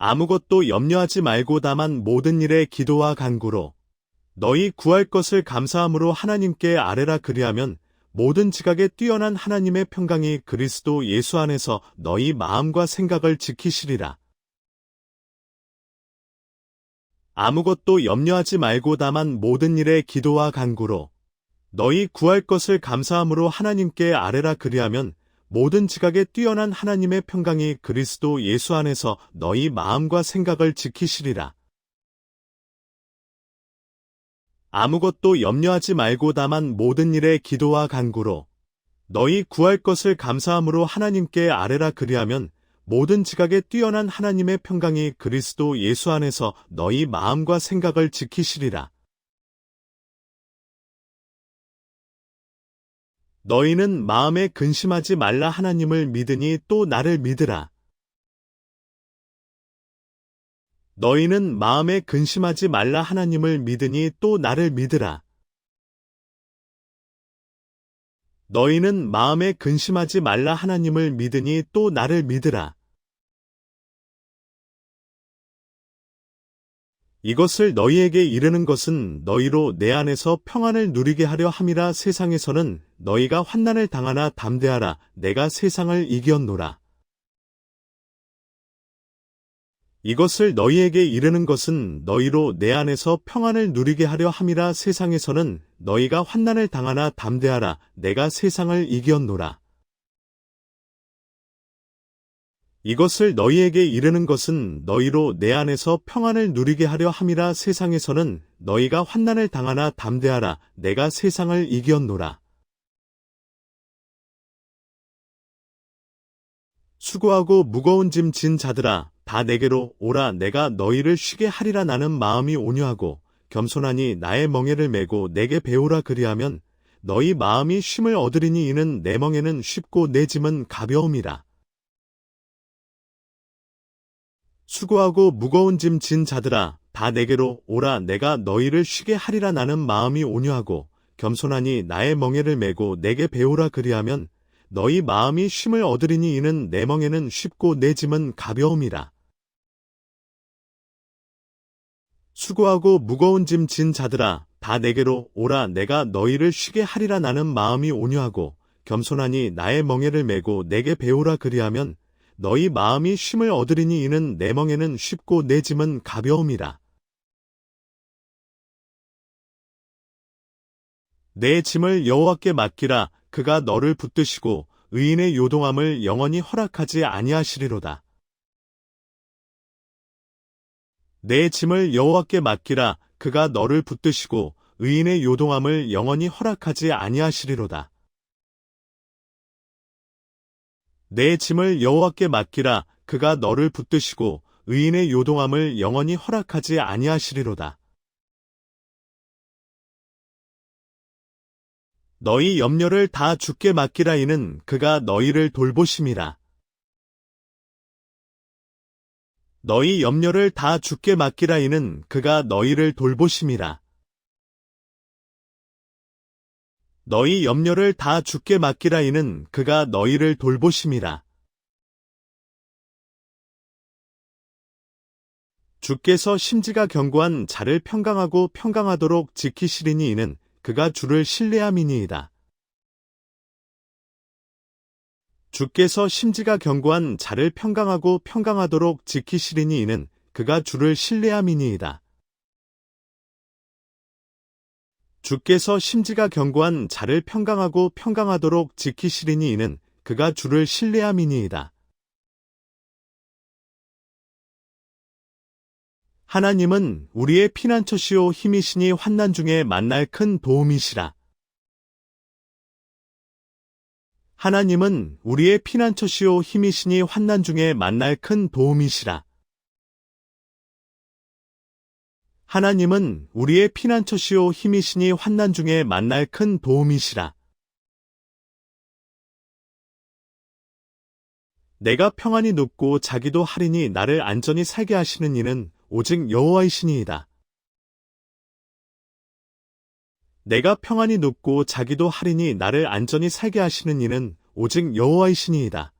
아무것도 염려하지 말고 다만 모든 일에 기도와 간구로 너희 구할 것을 감사함으로 하나님께 아뢰라. 그리하면 모든 지각에 뛰어난 하나님의 평강이 그리스도 예수 안에서 너희 마음과 생각을 지키시리라. 아무것도 염려하지 말고 다만 모든 일에 기도와 간구로 너희 구할 것을 감사함으로 하나님께 아뢰라. 그리하면 모든 지각에 뛰어난 하나님의 평강이 그리스도 예수 안에서 너희 마음과 생각을 지키시리라. 아무것도 염려하지 말고 다만 모든 일에 기도와 간구로 너희 구할 것을 감사함으로 하나님께 아뢰라. 그리하면 모든 지각에 뛰어난 하나님의 평강이 그리스도 예수 안에서 너희 마음과 생각을 지키시리라. 너희는 마음에 근심하지 말라. 하나님을 믿으니 또 나를 믿으라. 너희는 마음에 근심하지 말라. 하나님을 믿으니 또 나를 믿으라. 너희는 마음에 근심하지 말라. 하나님을 믿으니 또 나를 믿으라. 이것을 너희에게 이르는 것은 너희로 내 안에서 평안을 누리게 하려 함이라. 세상에서는 너희가 환난을 당하나 담대하라. 내가 세상을 이겼노라. 이것을 너희에게 이르는 것은 너희로 내 안에서 평안을 누리게 하려 함이라. 세상에서는 너희가 환난을 당하나 담대하라. 내가 세상을 이겼노라. 이것을 너희에게 이르는 것은 너희로 내 안에서 평안을 누리게 하려 함이라. 세상에서는 너희가 환난을 당하나 담대하라. 내가 세상을 이겼노라. 수고하고 무거운 짐 진 자들아, 다 내게로 오라. 내가 너희를 쉬게 하리라. 나는 마음이 온유하고 겸손하니 나의 멍에를 메고 내게 배우라. 그리하면 너희 마음이 쉼을 얻으리니 이는 내 멍에는 쉽고 내 짐은 가벼움이라. 수고하고 무거운 짐 진 자들아, 다 내게로 오라. 내가 너희를 쉬게 하리라. 나는 마음이 온유하고 겸손하니 나의 멍에를 메고 내게 배우라. 그리하면 너희 마음이 쉼을 얻으리니 이는 내 멍에는 쉽고 내 짐은 가벼움이라. 수고하고 무거운 짐 진 자들아, 다 내게로 오라. 내가 너희를 쉬게 하리라. 나는 마음이 온유하고 겸손하니 나의 멍에를 메고 내게 배우라. 그리하면 너희 마음이 쉼을 얻으리니 이는 내 멍에는 쉽고 내 짐은 가벼움이라. 내 짐을 여호와께 맡기라. 그가 너를 붙드시고 의인의 요동함을 영원히 허락하지 아니하시리로다. 내 짐을 여호와께 맡기라. 그가 너를 붙드시고 의인의 요동함을 영원히 허락하지 아니하시리로다. 내 짐을 여호와께 맡기라. 그가 너를 붙드시고 의인의 요동함을 영원히 허락하지 아니하시리로다. 너희 염려를 다 주께 맡기라. 이는 그가 너희를 돌보심이라. 너희 염려를 다 주께 맡기라. 이는 그가 너희를 돌보심이라. 너희 염려를 다 주께 맡기라. 이는 그가 너희를 돌보심이라. 주께서 심지가 견고한 자를 평강하고 평강하도록 지키시리니 이는 그가 주를 신뢰함이니이다. 주께서 심지가 견고한 자를 평강하고 평강하도록 지키시리니 이는 그가 주를 신뢰함이니이다. 주께서 심지가 견고한 자를 평강하고 평강하도록 지키시리니 이는 그가 주를 신뢰함이니이다. 하나님은 우리의 피난처시요 힘이시니 환난 중에 만날 큰 도움이시라. 하나님은 우리의 피난처시요 힘이시니 환난 중에 만날 큰 도움이시라. 하나님은 우리의 피난처시요 힘이시니 환난 중에 만날 큰 도움이시라. 내가 평안히 눕고 자기도 하리니 나를 안전히 살게 하시는 이는 오직 여호와이시니이다. 내가 평안히 눕고 자기도 하리니 나를 안전히 살게 하시는 이는 오직 여호와이시니이다.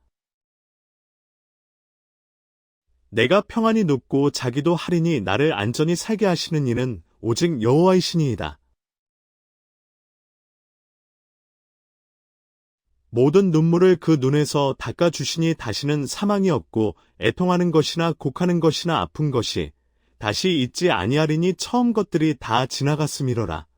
내가 평안히 눕고 자기도 하리니 나를 안전히 살게 하시는 이는 오직 여호와이시니이다. 모든 눈물을 그 눈에서 닦아주시니 다시는 사망이 없고 애통하는 것이나 곡하는 것이나 아픈 것이 다시 있지 아니하리니 처음 것들이 다 지나갔음이로라.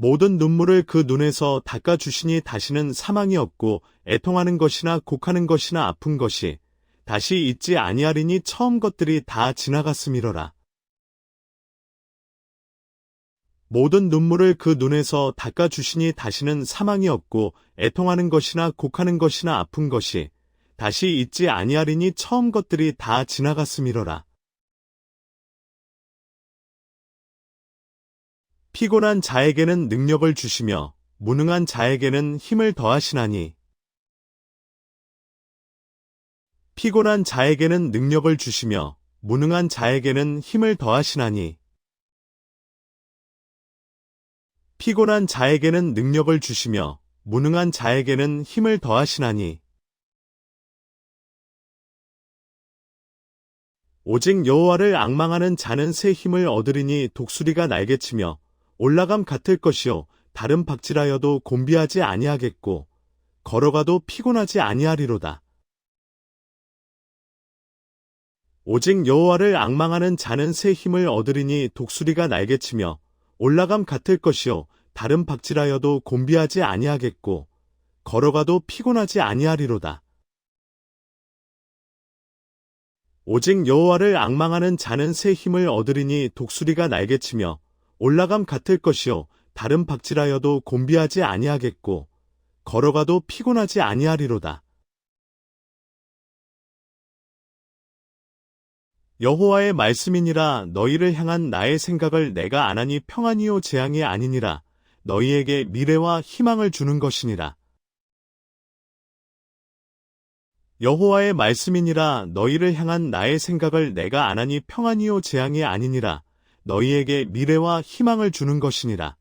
모든 눈물을 그 눈에서 닦아주시니 다시는 사망이 없고 애통하는 것이나 곡하는 것이나 아픈 것이 다시 있지 아니하리니 처음 것들이 다 지나갔음이로라. 모든 눈물을 그 눈에서 닦아주시니 다시는 사망이 없고 애통하는 것이나 곡하는 것이나 아픈 것이 다시 있지 아니하리니 처음 것들이 다 지나갔음이로라. 피곤한 자에게는 능력을 주시며 무능한 자에게는 힘을 더하시나니. 피곤한 자에게는 능력을 주시며 무능한 자에게는 힘을 더하시나니. 피곤한 자에게는 능력을 주시며 무능한 자에게는 힘을 더하시나니. 오직 여호와를 앙망하는 자는 새 힘을 얻으리니 독수리가 날개치며 올라감 같을 것이요 다른 박질하여도 곤비하지 아니하겠고 걸어가도 피곤하지 아니하리로다. 오직 여호와를 앙망하는 자는 새 힘을 얻으리니 독수리가 날개치며 올라감 같을 것이요 다른 박질하여도 곤비하지 아니하겠고 걸어가도 피곤하지 아니하리로다. 오직 여호와를 앙망하는 자는 새 힘을 얻으리니 독수리가 날개치며 올라감 같을 것이요 다른 박질하여도 곤비하지 아니하겠고 걸어가도 피곤하지 아니하리로다. 여호와의 말씀이니라. 너희를 향한 나의 생각을 내가 아나니 평안이요 재앙이 아니니라. 너희에게 미래와 희망을 주는 것이니라. 여호와의 말씀이니라. 너희를 향한 나의 생각을 내가 아나니 평안이요 재앙이 아니니라. 너희에게 미래와 희망을 주는 것이니라.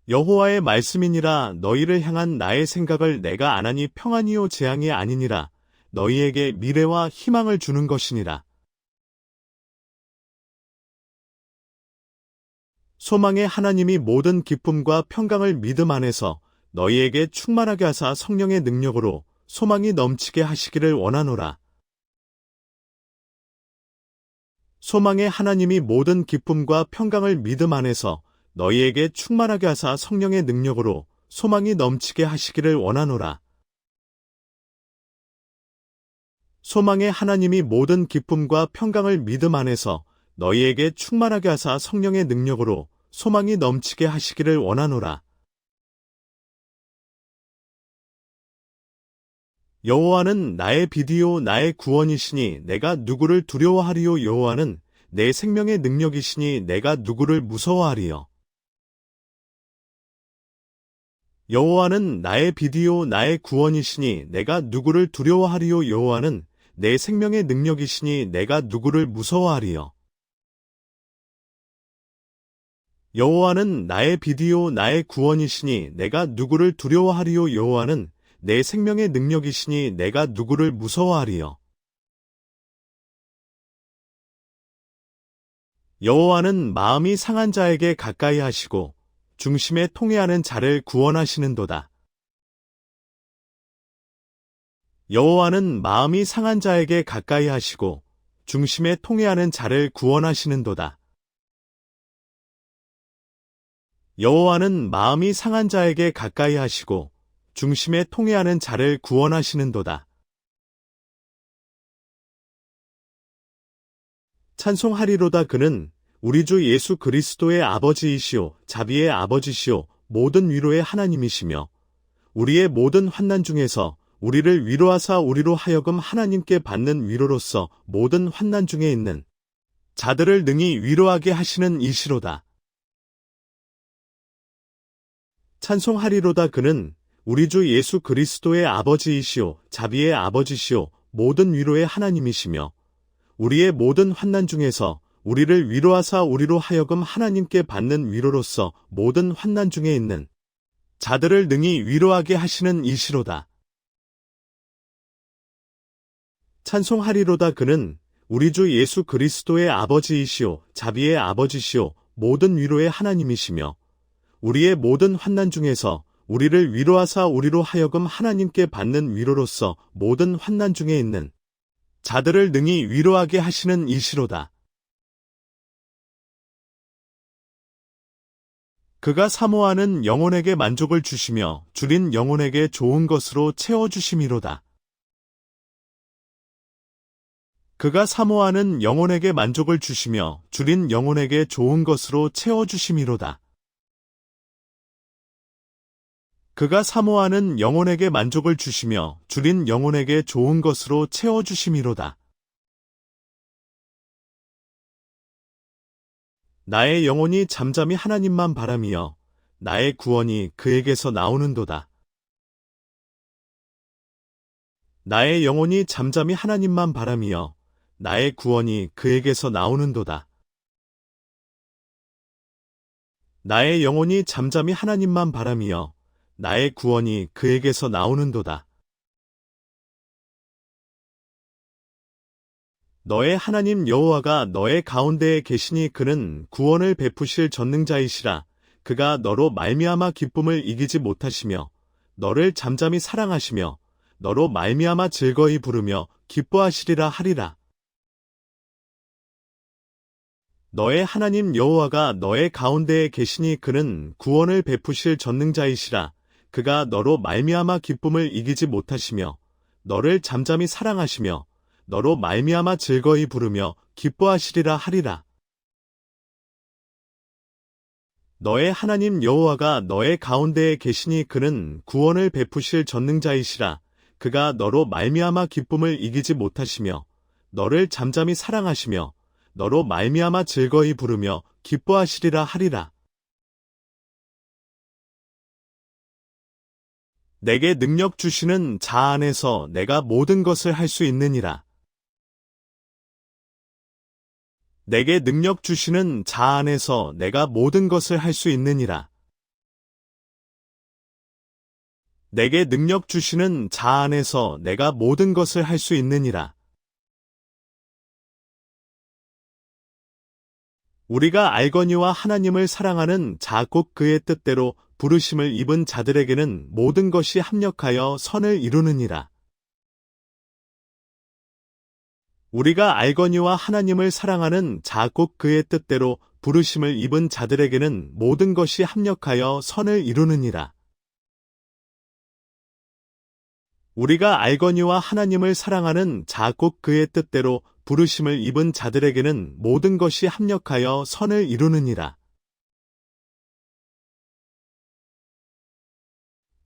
여호와의 말씀이니라. 너희를 향한 나의 생각을 내가 아나니 평안이요 재앙이 아니니라. 너희에게 미래와 희망을 주는 것이니라. 소망의 하나님이 모든 기쁨과 평강을 믿음 안에서 너희에게 충만하게 하사 성령의 능력으로 소망이 넘치게 하시기를 원하노라. 소망의 하나님이 모든 기쁨과 평강을 믿음 안에서 너희에게 충만하게 하사 성령의 능력으로 소망이 넘치게 하시기를 원하노라. 소망의 하나님이 모든 기쁨과 평강을 믿음 안에서 너희에게 충만하게 하사 성령의 능력으로 소망이 넘치게 하시기를 원하노라. 여호와는 나의 비디오 나의 구원이시니 내가 누구를 두려워하리요. 여호와는 내 생명의 능력이시니 내가 누구를 무서워하리요. 여호와는 나의 비디오 나의 구원이시니 내가 누구를 두려워하리요. 여호와는 내 생명의 능력이시니 내가 누구를 무서워하리요. 여호와는 나의 비디오 나의 구원이시니 내가 누구를 두려워하리요. 여호와는 내 생명의 능력이시니 내가 누구를 무서워하리요. 여호와는 마음이 상한 자에게 가까이 하시고 중심에 통회하는 자를 구원하시는도다. 여호와는 마음이 상한 자에게 가까이 하시고 중심에 통회하는 자를 구원하시는도다. 여호와는 마음이 상한 자에게 가까이 하시고 중심에 통회하는 자를 구원하시는도다. 찬송하리로다. 그는 우리 주 예수 그리스도의 아버지이시오 자비의 아버지시오 모든 위로의 하나님이시며 우리의 모든 환난 중에서 우리를 위로하사 우리로 하여금 하나님께 받는 위로로서 모든 환난 중에 있는 자들을 능히 위로하게 하시는 이시로다. 찬송하리로다. 그는 우리 주 예수 그리스도의 아버지이시오 자비의 아버지시오 모든 위로의 하나님이시며 우리의 모든 환난 중에서 우리를 위로하사 우리로 하여금 하나님께 받는 위로로서 모든 환난 중에 있는 자들을 능히 위로하게 하시는 이시로다. 찬송하리로다. 그는 우리 주 예수 그리스도의 아버지이시오 자비의 아버지시오 모든 위로의 하나님이시며 우리의 모든 환난 중에서 우리를 위로하사 우리로 하여금 하나님께 받는 위로로서 모든 환난 중에 있는 자들을 능히 위로하게 하시는 이시로다. 그가 사모하는 영혼에게 만족을 주시며 줄인 영혼에게 좋은 것으로 채워주심이로다. 그가 사모하는 영혼에게 만족을 주시며 줄인 영혼에게 좋은 것으로 채워주심이로다. 그가 사모하는 영혼에게 만족을 주시며 줄인 영혼에게 좋은 것으로 채워주심이로다. 나의 영혼이 잠잠히 하나님만 바라며 나의 구원이 그에게서 나오는도다. 나의 영혼이 잠잠히 하나님만 바라며 나의 구원이 그에게서 나오는도다. 나의 영혼이 잠잠히 하나님만 바라며 나의 구원이 그에게서 나오는도다. 너의 하나님 여호와가 너의 가운데에 계시니 그는 구원을 베푸실 전능자이시라. 그가 너로 말미암아 기쁨을 이기지 못하시며 너를 잠잠히 사랑하시며 너로 말미암아 즐거이 부르며 기뻐하시리라 하리라. 너의 하나님 여호와가 너의 가운데에 계시니 그는 구원을 베푸실 전능자이시라. 그가 너로 말미암아 기쁨을 이기지 못하시며 너를 잠잠히 사랑하시며 너로 말미암아 즐거이 부르며 기뻐하시리라 하리라. 너의 하나님 여호와가 너의 가운데에 계시니 그는 구원을 베푸실 전능자이시라. 그가 너로 말미암아 기쁨을 이기지 못하시며 너를 잠잠히 사랑하시며 너로 말미암아 즐거이 부르며 기뻐하시리라 하리라. 내게 능력 주시는 자 안에서 내가 모든 것을 할 수 있느니라. 내게 능력 주시는 자 안에서 내가 모든 것을 할 수 있느니라. 내게 능력 주시는 자 안에서 내가 모든 것을 할 수 있느니라. 우리가 알거니와 하나님을 사랑하는 자 곧 그의 뜻대로 부르심을 입은 자들에게는 모든 것이 합력하여 선을 이루느니라. 우리가 알거니와 하나님을 사랑하는 자 곧 그의 뜻대로 부르심을 입은 자들에게는 모든 것이 합력하여 선을 이루느니라. 우리가 알거니와 하나님을 사랑하는 자 곧 그의 뜻대로 부르심을 입은 자들에게는 모든 것이 합력하여 선을 이루느니라.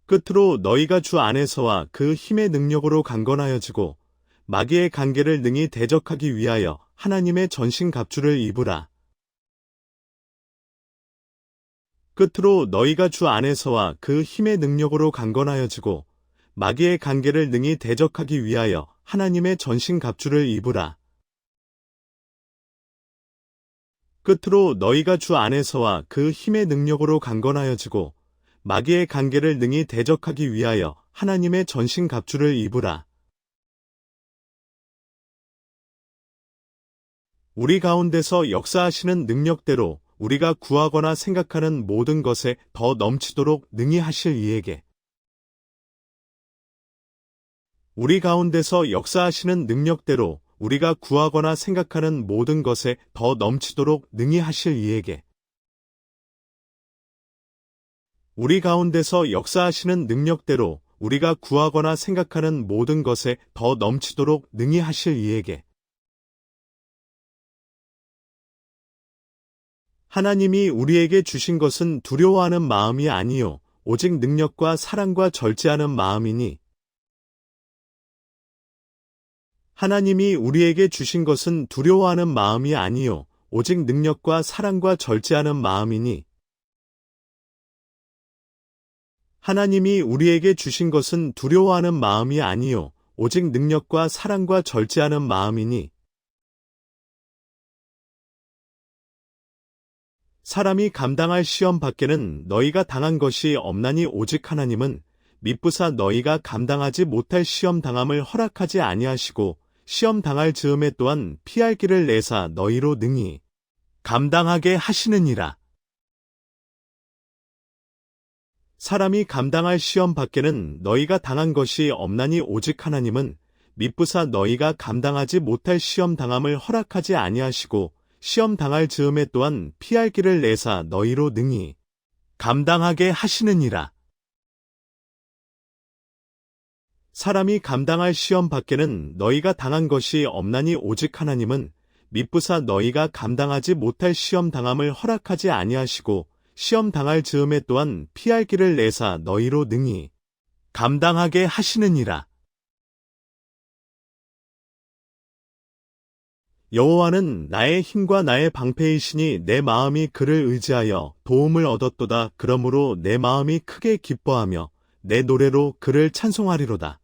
끝으로 너희가 주 안에서와 그 힘의 능력으로 강건하여지고 마귀의 관계를 능히 대적하기 위하여 하나님의 전신갑주를 입으라. 끝으로 너희가 주 안에서와 그 힘의 능력으로 강건하여지고 마귀의 관계를 능히 대적하기 위하여 하나님의 전신갑주를 입으라. 끝으로 너희가 주 안에서와 그 힘의 능력으로 강건하여지고 마귀의 관계를 능히 대적하기 위하여 하나님의 전신갑주를 입으라. 우리 가운데서 역사하시는 능력대로 우리가 구하거나 생각하는 모든 것에 더 넘치도록 능히 하실 이에게 우리 가운데서 역사하시는 능력대로 우리가 구하거나 생각하는 모든 것에 더 넘치도록 능히 하실 이에게 우리 가운데서 역사하시는 능력대로 우리가 구하거나 생각하는 모든 것에 더 넘치도록 능히 하실 이에게 하나님이 우리에게 주신 것은 두려워하는 마음이 아니요 오직 능력과 사랑과 절제하는 마음이니 하나님이 우리에게 주신 것은 두려워하는 마음이 아니요 오직 능력과 사랑과 절제하는 마음이니 하나님이 우리에게 주신 것은 두려워하는 마음이 아니요 오직 능력과 사랑과 절제하는 마음이니 사람이 감당할 시험 밖에는 너희가 당한 것이 없나니 오직 하나님은 미쁘사 너희가 감당하지 못할 시험 당함을 허락하지 아니하시고 시험 당할 즈음에 또한 피할 길을 내사 너희로 능히 감당하게 하시느니라. 사람이 감당할 시험 밖에는 너희가 당한 것이 없나니 오직 하나님은 미쁘사 너희가 감당하지 못할 시험 당함을 허락하지 아니하시고 시험 당할 즈음에 또한 피할 길을 내사 너희로 능히 감당하게 하시느니라. 사람이 감당할 시험 밖에는 너희가 당한 것이 없나니 오직 하나님은 미쁘사 너희가 감당하지 못할 시험 당함을 허락하지 아니하시고 시험 당할 즈음에 또한 피할 길을 내사 너희로 능히 감당하게 하시느니라. 여호와는 나의 힘과 나의 방패이시니 내 마음이 그를 의지하여 도움을 얻었도다. 그러므로 내 마음이 크게 기뻐하며 내 노래로 그를 찬송하리로다.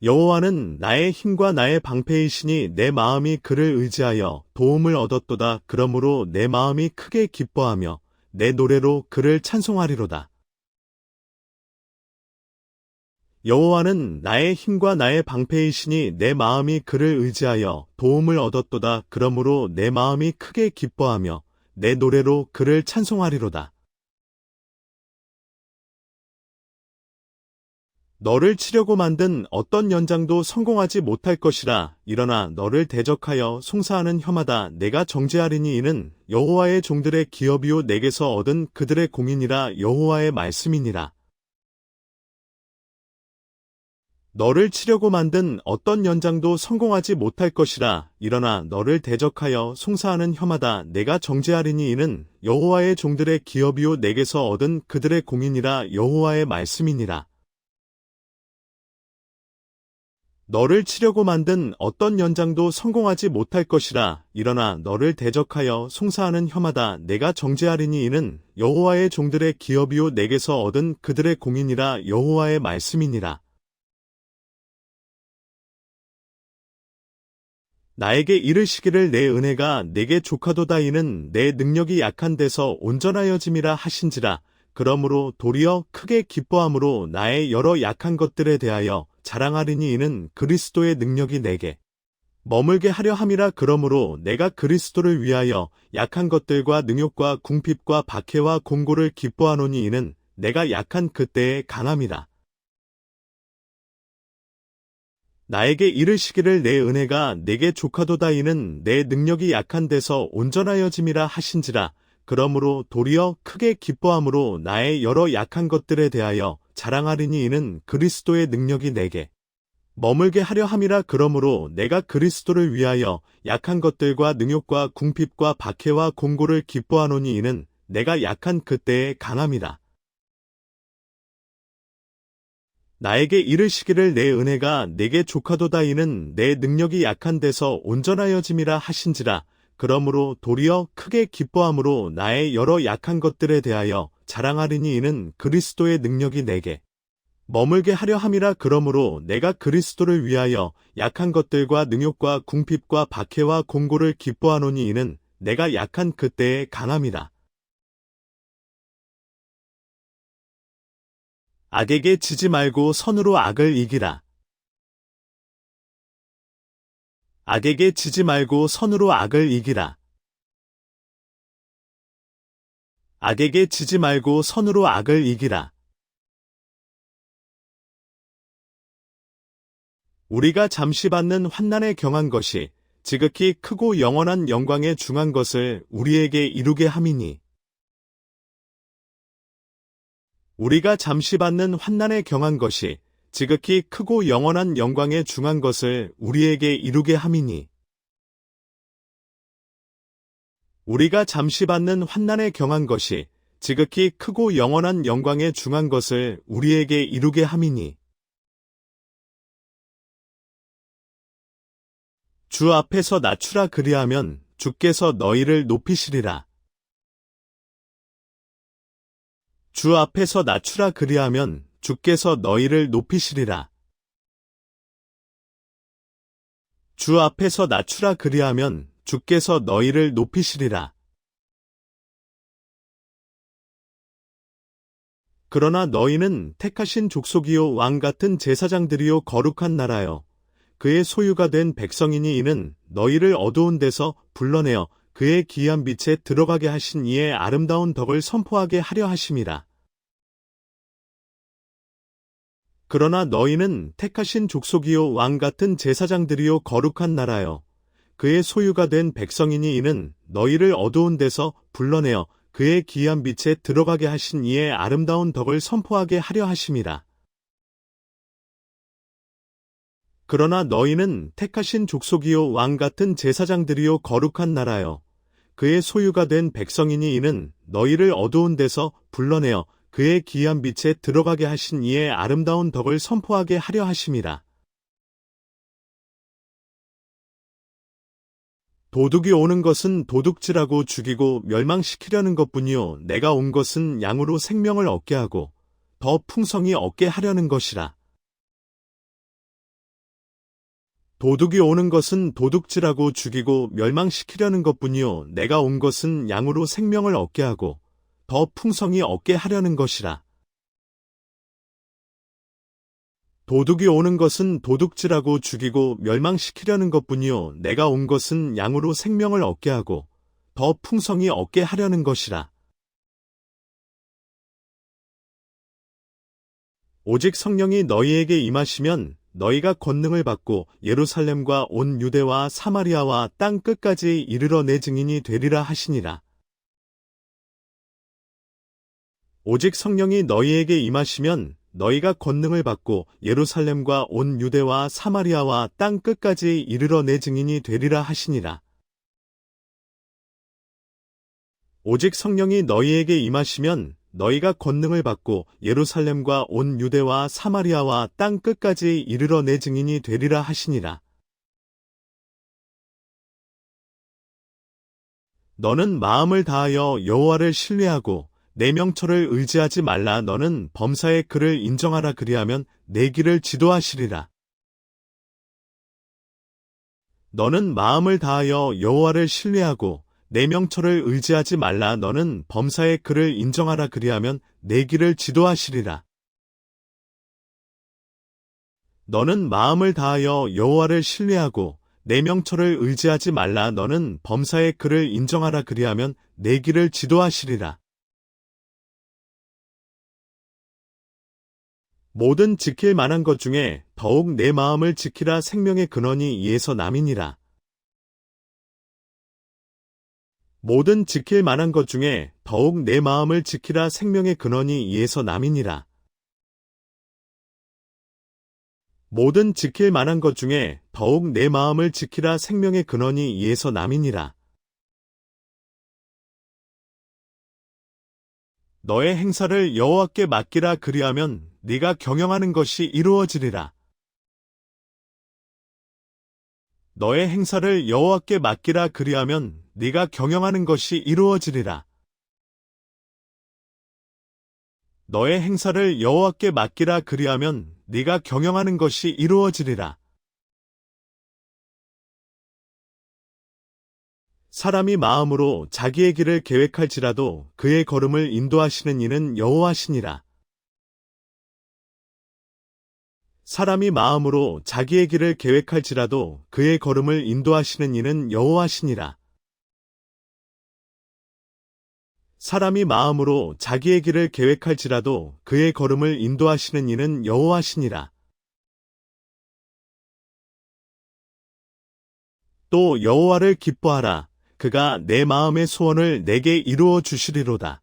여호와는 나의 힘과 나의 방패이시니 내 마음이 그를 의지하여 도움을 얻었도다. 그러므로 내 마음이 크게 기뻐하며 내 노래로 그를 찬송하리로다. 여호와는 나의 힘과 나의 방패이시니 내 마음이 그를 의지하여 도움을 얻었도다. 그러므로 내 마음이 크게 기뻐하며 내 노래로 그를 찬송하리로다. 너를 치려고 만든 어떤 연장도 성공하지 못할 것이라. 일어나 너를 대적하여 송사하는 혀마다 내가 정죄하리니 이는 여호와의 종들의 기업이요 내게서 얻은 그들의 공인이라. 여호와의 말씀이니라. 너를 치려고 만든 어떤 연장도 성공하지 못할 것이라. 일어나 너를 대적하여 송사하는 혀마다 내가 정죄하리니 이는 여호와의 종들의 기업이요 내게서 얻은 그들의 공인이라. 여호와의 말씀이니라. 너를 치려고 만든 어떤 연장도 성공하지 못할 것이라. 일어나 너를 대적하여 송사하는 혀마다 내가 정죄하리니 이는 여호와의 종들의 기업이요 내게서 얻은 그들의 공인이라. 여호와의 말씀이니라. 나에게 이르시기를 내 은혜가 내게 족하도다. 이는 내 능력이 약한 데서 온전하여짐이라 하신지라. 그러므로 도리어 크게 기뻐함으로 나의 여러 약한 것들에 대하여 자랑하리니 이는 그리스도의 능력이 내게 머물게 하려 함이라. 그러므로 내가 그리스도를 위하여 약한 것들과 능욕과 궁핍과 박해와 공고를 기뻐하노니 이는 내가 약한 그때의 강함이라. 나에게 이르시기를 내 은혜가 내게 족하도다. 이는 내 능력이 약한 데서 온전하여짐이라 하신지라. 그러므로 도리어 크게 기뻐함으로 나의 여러 약한 것들에 대하여 자랑하리니 이는 그리스도의 능력이 내게 머물게 하려 함이라. 그러므로 내가 그리스도를 위하여 약한 것들과 능욕과 궁핍과 박해와 공고를 기뻐하노니 이는 내가 약한 그때의 강함이라. 나에게 이르시기를 내 은혜가 내게 족하도다. 이는 내 능력이 약한 데서 온전하여짐이라 하신지라. 그러므로 도리어 크게 기뻐함으로 나의 여러 약한 것들에 대하여 자랑하리니 이는 그리스도의 능력이 내게 머물게 하려 함이라. 그러므로 내가 그리스도를 위하여 약한 것들과 능욕과 궁핍과 박해와 공고를 기뻐하노니 이는 내가 약한 그때의 강함이라. 악에게 지지 말고 선으로 악을 이기라. 악에게 지지 말고 선으로 악을 이기라. 악에게 지지 말고 선으로 악을 이기라. 우리가 잠시 받는 환난에 경한 것이 지극히 크고 영원한 영광에 중한 것을 우리에게 이루게 함이니. 우리가 잠시 받는 환난에 경한 것이 지극히 크고 영원한 영광에 중한 것을 우리에게 이루게 함이니. 우리가 잠시 받는 환난에 경한 것이 지극히 크고 영원한 영광에 중한 것을 우리에게 이루게 함이니. 주 앞에서 낮추라. 그리하면 주께서 너희를 높이시리라. 주 앞에서 낮추라. 그리하면 주께서 너희를 높이시리라. 주 앞에서 낮추라. 그리하면 주께서 너희를 높이시리라. 그러나 너희는 택하신 족속이요 왕 같은 제사장들이요 거룩한 나라요 그의 소유가 된 백성이니 이는 너희를 어두운 데서 불러내어 그의 기이한 빛에 들어가게 하신 이의 아름다운 덕을 선포하게 하려 하심이라. 그러나 너희는 택하신 족속이요 왕 같은 제사장들이요 거룩한 나라요 그의 소유가 된 백성이니 이는 너희를 어두운 데서 불러내어 그의 기이한 빛에 들어가게 하신 이의 아름다운 덕을 선포하게 하려 하심이라. 그러나 너희는 택하신 족속이요 왕 같은 제사장들이요 거룩한 나라요 그의 소유가 된 백성이니 이는 너희를 어두운 데서 불러내어 그의 기이한 빛에 들어가게 하신 이의 아름다운 덕을 선포하게 하려 하심이라. 도둑이 오는 것은 도둑질하고 죽이고 멸망시키려는 것뿐이요 내가 온 것은 양으로 생명을 얻게 하고 더 풍성히 얻게 하려는 것이라. 도둑이 오는 것은 도둑질하고 죽이고 멸망시키려는 것뿐이요 내가 온 것은 양으로 생명을 얻게 하고 더 풍성히 얻게 하려는 것이라. 도둑이 오는 것은 도둑질하고 죽이고 멸망시키려는 것뿐이요 내가 온 것은 양으로 생명을 얻게 하고 더 풍성히 얻게 하려는 것이라. 오직 성령이 너희에게 임하시면 너희가 권능을 받고 예루살렘과 온 유대와 사마리아와 땅 끝까지 이르러 내 증인이 되리라 하시니라. 오직 성령이 너희에게 임하시면 너희가 권능을 받고 예루살렘과 온 유대와 사마리아와 땅 끝까지 이르러 내 증인이 되리라 하시니라. 오직 성령이 너희에게 임하시면 너희가 권능을 받고 예루살렘과 온 유대와 사마리아와 땅 끝까지 이르러 내 증인이 되리라 하시니라. 너는 마음을 다하여 여호와를 신뢰하고 내 명철을 의지하지 말라. 너는 범사의 그를 인정하라. 그리하면 내 길을 지도하시리라. 너는 마음을 다하여 여호와를 신뢰하고 내 명철을 의지하지 말라. 너는 범사의 그를 인정하라. 그리하면 내 길을 지도하시리라. 너는 마음을 다하여 여호와를 신뢰하고 내 명철을 의지하지 말라. 너는 범사의 그를 인정하라. 그리하면 내 길을 지도하시리라. 모든 지킬 만한 것 중에 더욱 내 마음을 지키라. 생명의 근원이 이에서 남이니라. 모든 지킬 만한 것 중에 더욱 내 마음을 지키라. 생명의 근원이 이에서 남이니라. 모든 지킬 만한 것 중에 더욱 내 마음을 지키라. 생명의 근원이 이에서 남이니라. 너의 행사를 여호와께 맡기라. 그리하면 네가 경영하는 것이 이루어지리라. 너의 행사를 여호와께 맡기라. 그리하면 네가 경영하는 것이 이루어지리라. 너의 행사를 여호와께 맡기라. 그리하면 네가 경영하는 것이 이루어지리라. 사람이 마음으로 자기의 길을 계획할지라도 그의 걸음을 인도하시는 이는 여호와시니라. 사람이 마음으로 자기의 길을 계획할지라도 그의 걸음을 인도하시는 이는 여호와시니라. 사람이 마음으로 자기의 길을 계획할지라도 그의 걸음을 인도하시는 이는 여호와시니라. 또 여호와를 기뻐하라. 그가 내 마음의 소원을 내게 이루어 주시리로다.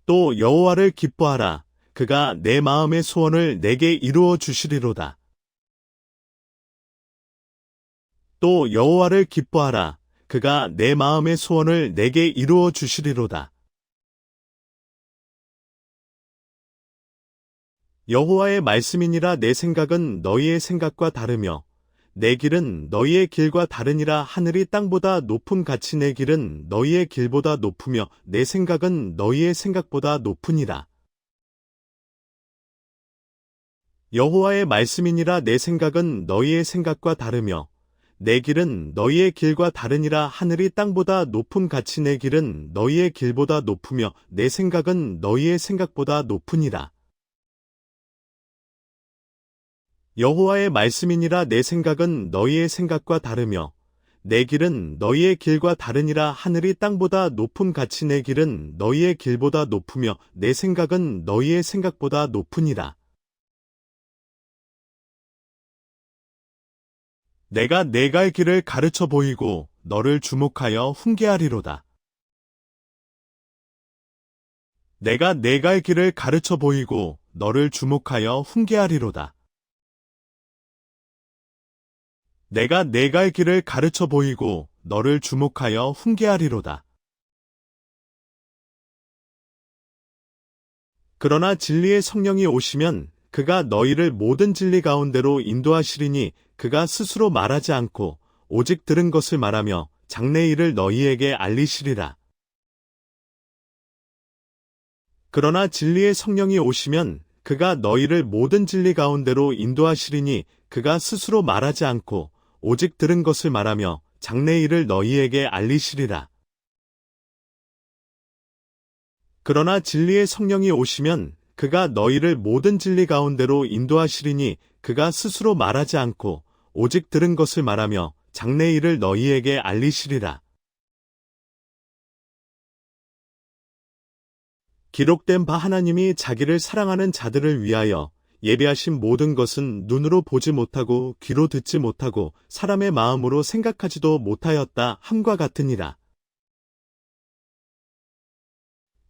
또 여호와를 기뻐하라. 그가 내 마음의 소원을 내게 이루어 주시리로다. 또 여호와를 기뻐하라. 그가 내 마음의 소원을 내게 이루어 주시리로다. 여호와의 말씀이니라. 내 생각은 너희의 생각과 다르며 내 길은 너희의 길과 다르니라. 하늘이 땅보다 높음 같이 내 길은 너희의 길보다 높으며 내 생각은 너희의 생각보다 높으니라. 여호와의 말씀이니라. 내 생각은 너희의 생각과 다르며 내 길은 너희의 길과 다르니라. 하늘이 땅보다 높음 같이 내 길은 너희의 길보다 높으며 내 생각은 너희의 생각보다 높으니라. 여호와의 말씀이니라. 내 생각은 너희의 생각과 다르며 내 길은 너희의 길과 다르니라. 하늘이 땅보다 높음 같이 내 길은 너희의 길보다 높으며 내 생각은 너희의 생각보다 높으니라. 내가 내 갈 길을 가르쳐 보이고 너를 주목하여 훈계하리로다. 내가 내 갈 길을 가르쳐 보이고 너를 주목하여 훈계하리로다. 내가 내 갈 길을 가르쳐 보이고 너를 주목하여 훈계하리로다. 그러나 진리의 성령이 오시면 그가 너희를 모든 진리 가운데로 인도하시리니 그가 스스로 말하지 않고 오직 들은 것을 말하며 장래 일을 너희에게 알리시리라. 그러나 진리의 성령이 오시면 그가 너희를 모든 진리 가운데로 인도하시리니 그가 스스로 말하지 않고 오직 들은 것을 말하며 장래 일을 너희에게 알리시리라. 그러나 진리의 성령이 오시면 그가 너희를 모든 진리 가운데로 인도하시리니 그가 스스로 말하지 않고 오직 들은 것을 말하며 장래 일을 너희에게 알리시리라. 기록된 바 하나님이 자기를 사랑하는 자들을 위하여 예비하신 모든 것은 눈으로 보지 못하고 귀로 듣지 못하고 사람의 마음으로 생각하지도 못하였다 함과 같으니라.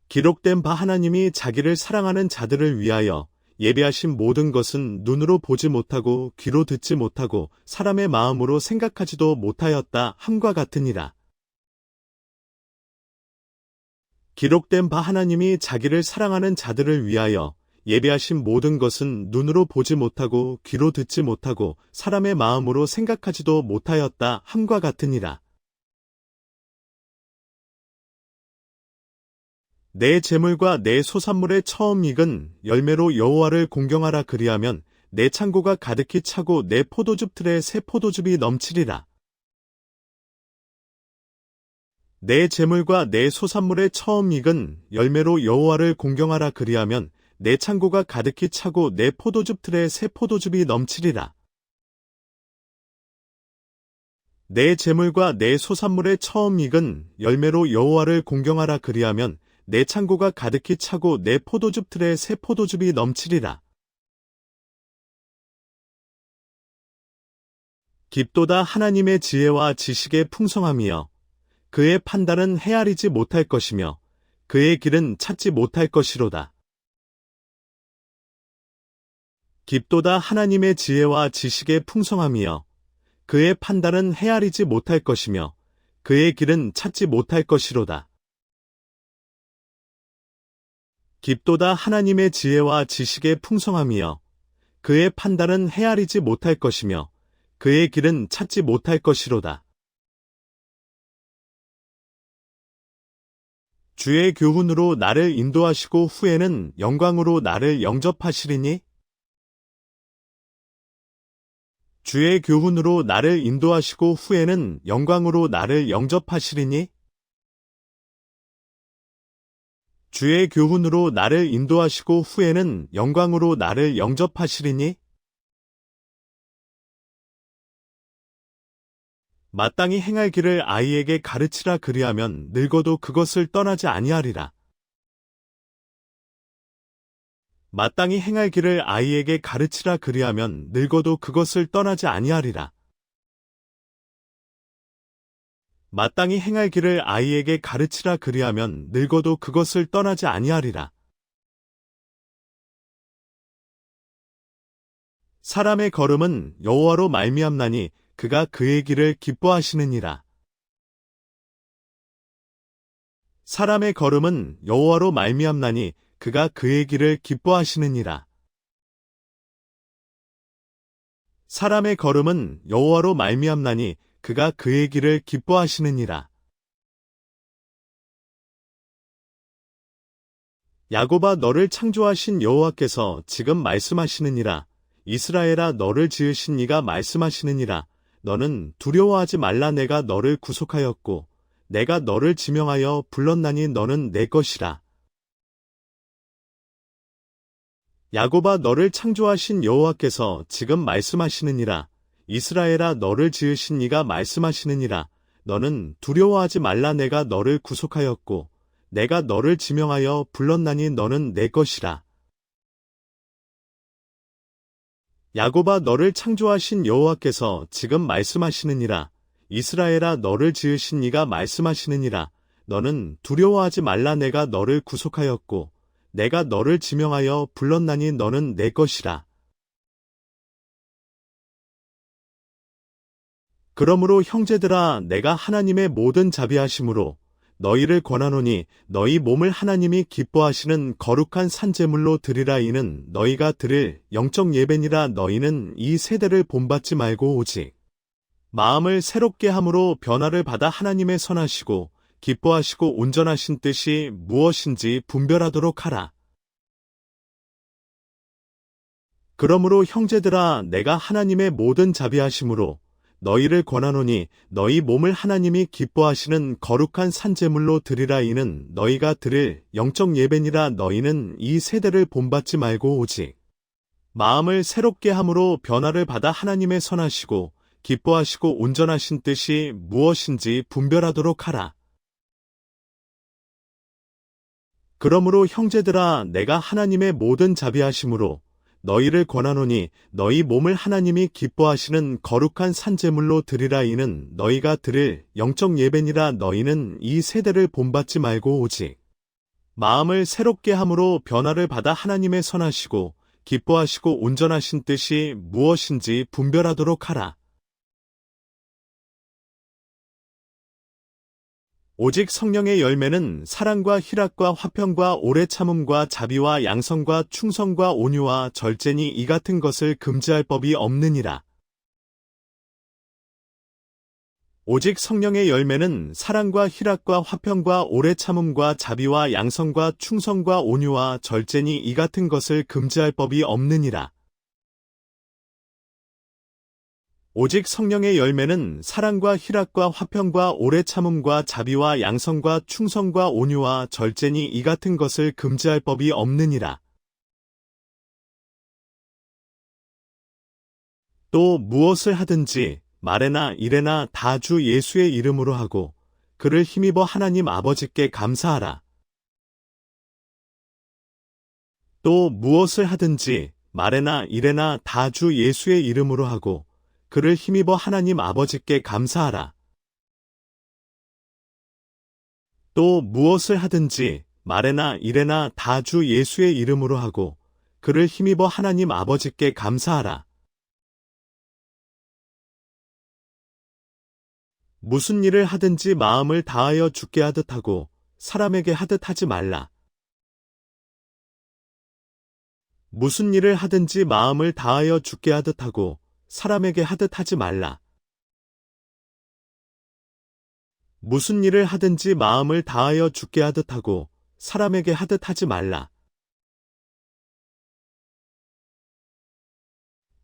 기록된 바 하나님이 자기를 사랑하는 자들을 위하여 예비하신 모든 것은 눈으로 보지 못하고 귀로 듣지 못하고 사람의 마음으로 생각하지도 못하였다 함과 같으니라. 기록된 바 하나님이 자기를 사랑하는 자들을 위하여 예비하신 모든 것은 눈으로 보지 못하고 귀로 듣지 못하고 사람의 마음으로 생각하지도 못하였다 함과 같으니라. 내 재물과 내 소산물의 처음 익은 열매로 여호와를 공경하라. 그리하면 내 창고가 가득히 차고 내 포도즙 틀에 새 포도즙이 넘치리라. 내 재물과 내 소산물의 처음 익은 열매로 여호와를 공경하라. 그리하면 내 창고가 가득히 차고 내 포도즙 틀에 새 포도즙이 넘치리라. 내 재물과 내 소산물의 처음 익은 열매로 여호와를 공경하라. 그리하면 내 창고가 가득히 차고 내 포도즙 틀에 새 포도즙이 넘치리라. 깊도다 하나님의 지혜와 지식의 풍성함이여 그의 판단은 헤아리지 못할 것이며 그의 길은 찾지 못할 것이로다. 깊도다 하나님의 지혜와 지식의 풍성함이여 그의 판단은 헤아리지 못할 것이며 그의 길은 찾지 못할 것이로다. 깊도다 하나님의 지혜와 지식의 풍성함이여 그의 판단은 헤아리지 못할 것이며 그의 길은 찾지 못할 것이로다. 주의 교훈으로 나를 인도하시고 후에는 영광으로 나를 영접하시리니 주의 교훈으로 나를 인도하시고 후에는 영광으로 나를 영접하시리니 주의 교훈으로 나를 인도하시고 후에는 영광으로 나를 영접하시리니 마땅히 행할 길을 아이에게 가르치라. 그리하면 늙어도 그것을 떠나지 아니하리라. 마땅히 행할 길을 아이에게 가르치라. 그리하면 늙어도 그것을 떠나지 아니하리라. 마땅히 행할 길을 아이에게 가르치라. 그리하면 늙어도 그것을 떠나지 아니하리라. 사람의 걸음은 여호와로 말미암나니 그가 그의 길을 기뻐하시느니라. 사람의 걸음은 여호와로 말미암나니 그가 그의 길을 기뻐하시느니라. 사람의 걸음은 여호와로 말미암나니 그가 그의 길을 기뻐하시느니라. 야곱아 너를 창조하신 여호와께서 지금 말씀하시느니라. 이스라엘아 너를 지으신 이가 말씀하시느니라. 너는 두려워하지 말라. 내가 너를 구속하였고 내가 너를 지명하여 불렀나니 너는 내 것이라. 야곱아, 너를 창조하신 여호와께서 지금 말씀하시느니라. 이스라엘아, 너를 지으신 이가 말씀하시느니라. 너는 두려워하지 말라. 내가 너를 구속하였고 내가 너를 지명하여 불렀나니 너는 내 것이라. 야곱아, 너를 창조하신 여호와께서 지금 말씀하시느니라. 이스라엘아, 너를 지으신 이가 말씀하시느니라. 너는 두려워하지 말라. 내가 너를 구속하였고 내가 너를 지명하여 불렀나니 너는 내 것이라. 그러므로 형제들아, 내가 하나님의 모든 자비하심으로 너희를 권하노니 너희 몸을 하나님이 기뻐하시는 거룩한 산제물로 드리라. 이는 너희가 드릴 영적 예배니라. 너희는 이 세대를 본받지 말고 오직 마음을 새롭게 함으로 변화를 받아 하나님의 선하시고 기뻐하시고 온전하신 뜻이 무엇인지 분별하도록 하라. 그러므로 형제들아, 내가 하나님의 모든 자비하심으로 너희를 권하노니 너희 몸을 하나님이 기뻐하시는 거룩한 산제물로 드리라. 이는 너희가 드릴 영적 예배니라. 너희는 이 세대를 본받지 말고 오직 마음을 새롭게 함으로 변화를 받아 하나님의 선하시고 기뻐하시고 온전하신 뜻이 무엇인지 분별하도록 하라. 그러므로 형제들아, 내가 하나님의 모든 자비하심으로 너희를 권하노니 너희 몸을 하나님이 기뻐하시는 거룩한 산제물로 드리라. 이는 너희가 드릴 영적 예배니라. 너희는 이 세대를 본받지 말고 오직 마음을 새롭게 함으로 변화를 받아 하나님의 선하시고 기뻐하시고 온전하신 뜻이 무엇인지 분별하도록 하라. 오직 성령의 열매는 사랑과 희락과 화평과 오래 참음과 자비와 양성과 충성과 온유와 절제니 이 같은 것을 금지할 법이 없느니라. 오직 성령의 열매는 사랑과 희락과 화평과 오래 참음과 자비와 양성과 충성과 온유와 절제니 이 같은 것을 금지할 법이 없느니라. 오직 성령의 열매는 사랑과 희락과 화평과 오래 참음과 자비와 양성과 충성과 온유와 절제니 이 같은 것을 금지할 법이 없느니라. 또 무엇을 하든지 말에나 일에나 다 주 예수의 이름으로 하고 그를 힘입어 하나님 아버지께 감사하라. 또 무엇을 하든지 말에나 일에나 다 주 예수의 이름으로 하고 그를 힘입어 하나님 아버지께 감사하라. 또 무엇을 하든지 말에나 일에나 다 주 예수의 이름으로 하고 그를 힘입어 하나님 아버지께 감사하라. 무슨 일을 하든지 마음을 다하여 주께 하듯 하고 사람에게 하듯 하지 말라. 무슨 일을 하든지 마음을 다하여 주께 하듯 하고 사람에게 하듯 하지 말라. 무슨 일을 하든지 마음을 다하여 주께 하듯 하고 사람에게 하듯 하지 말라.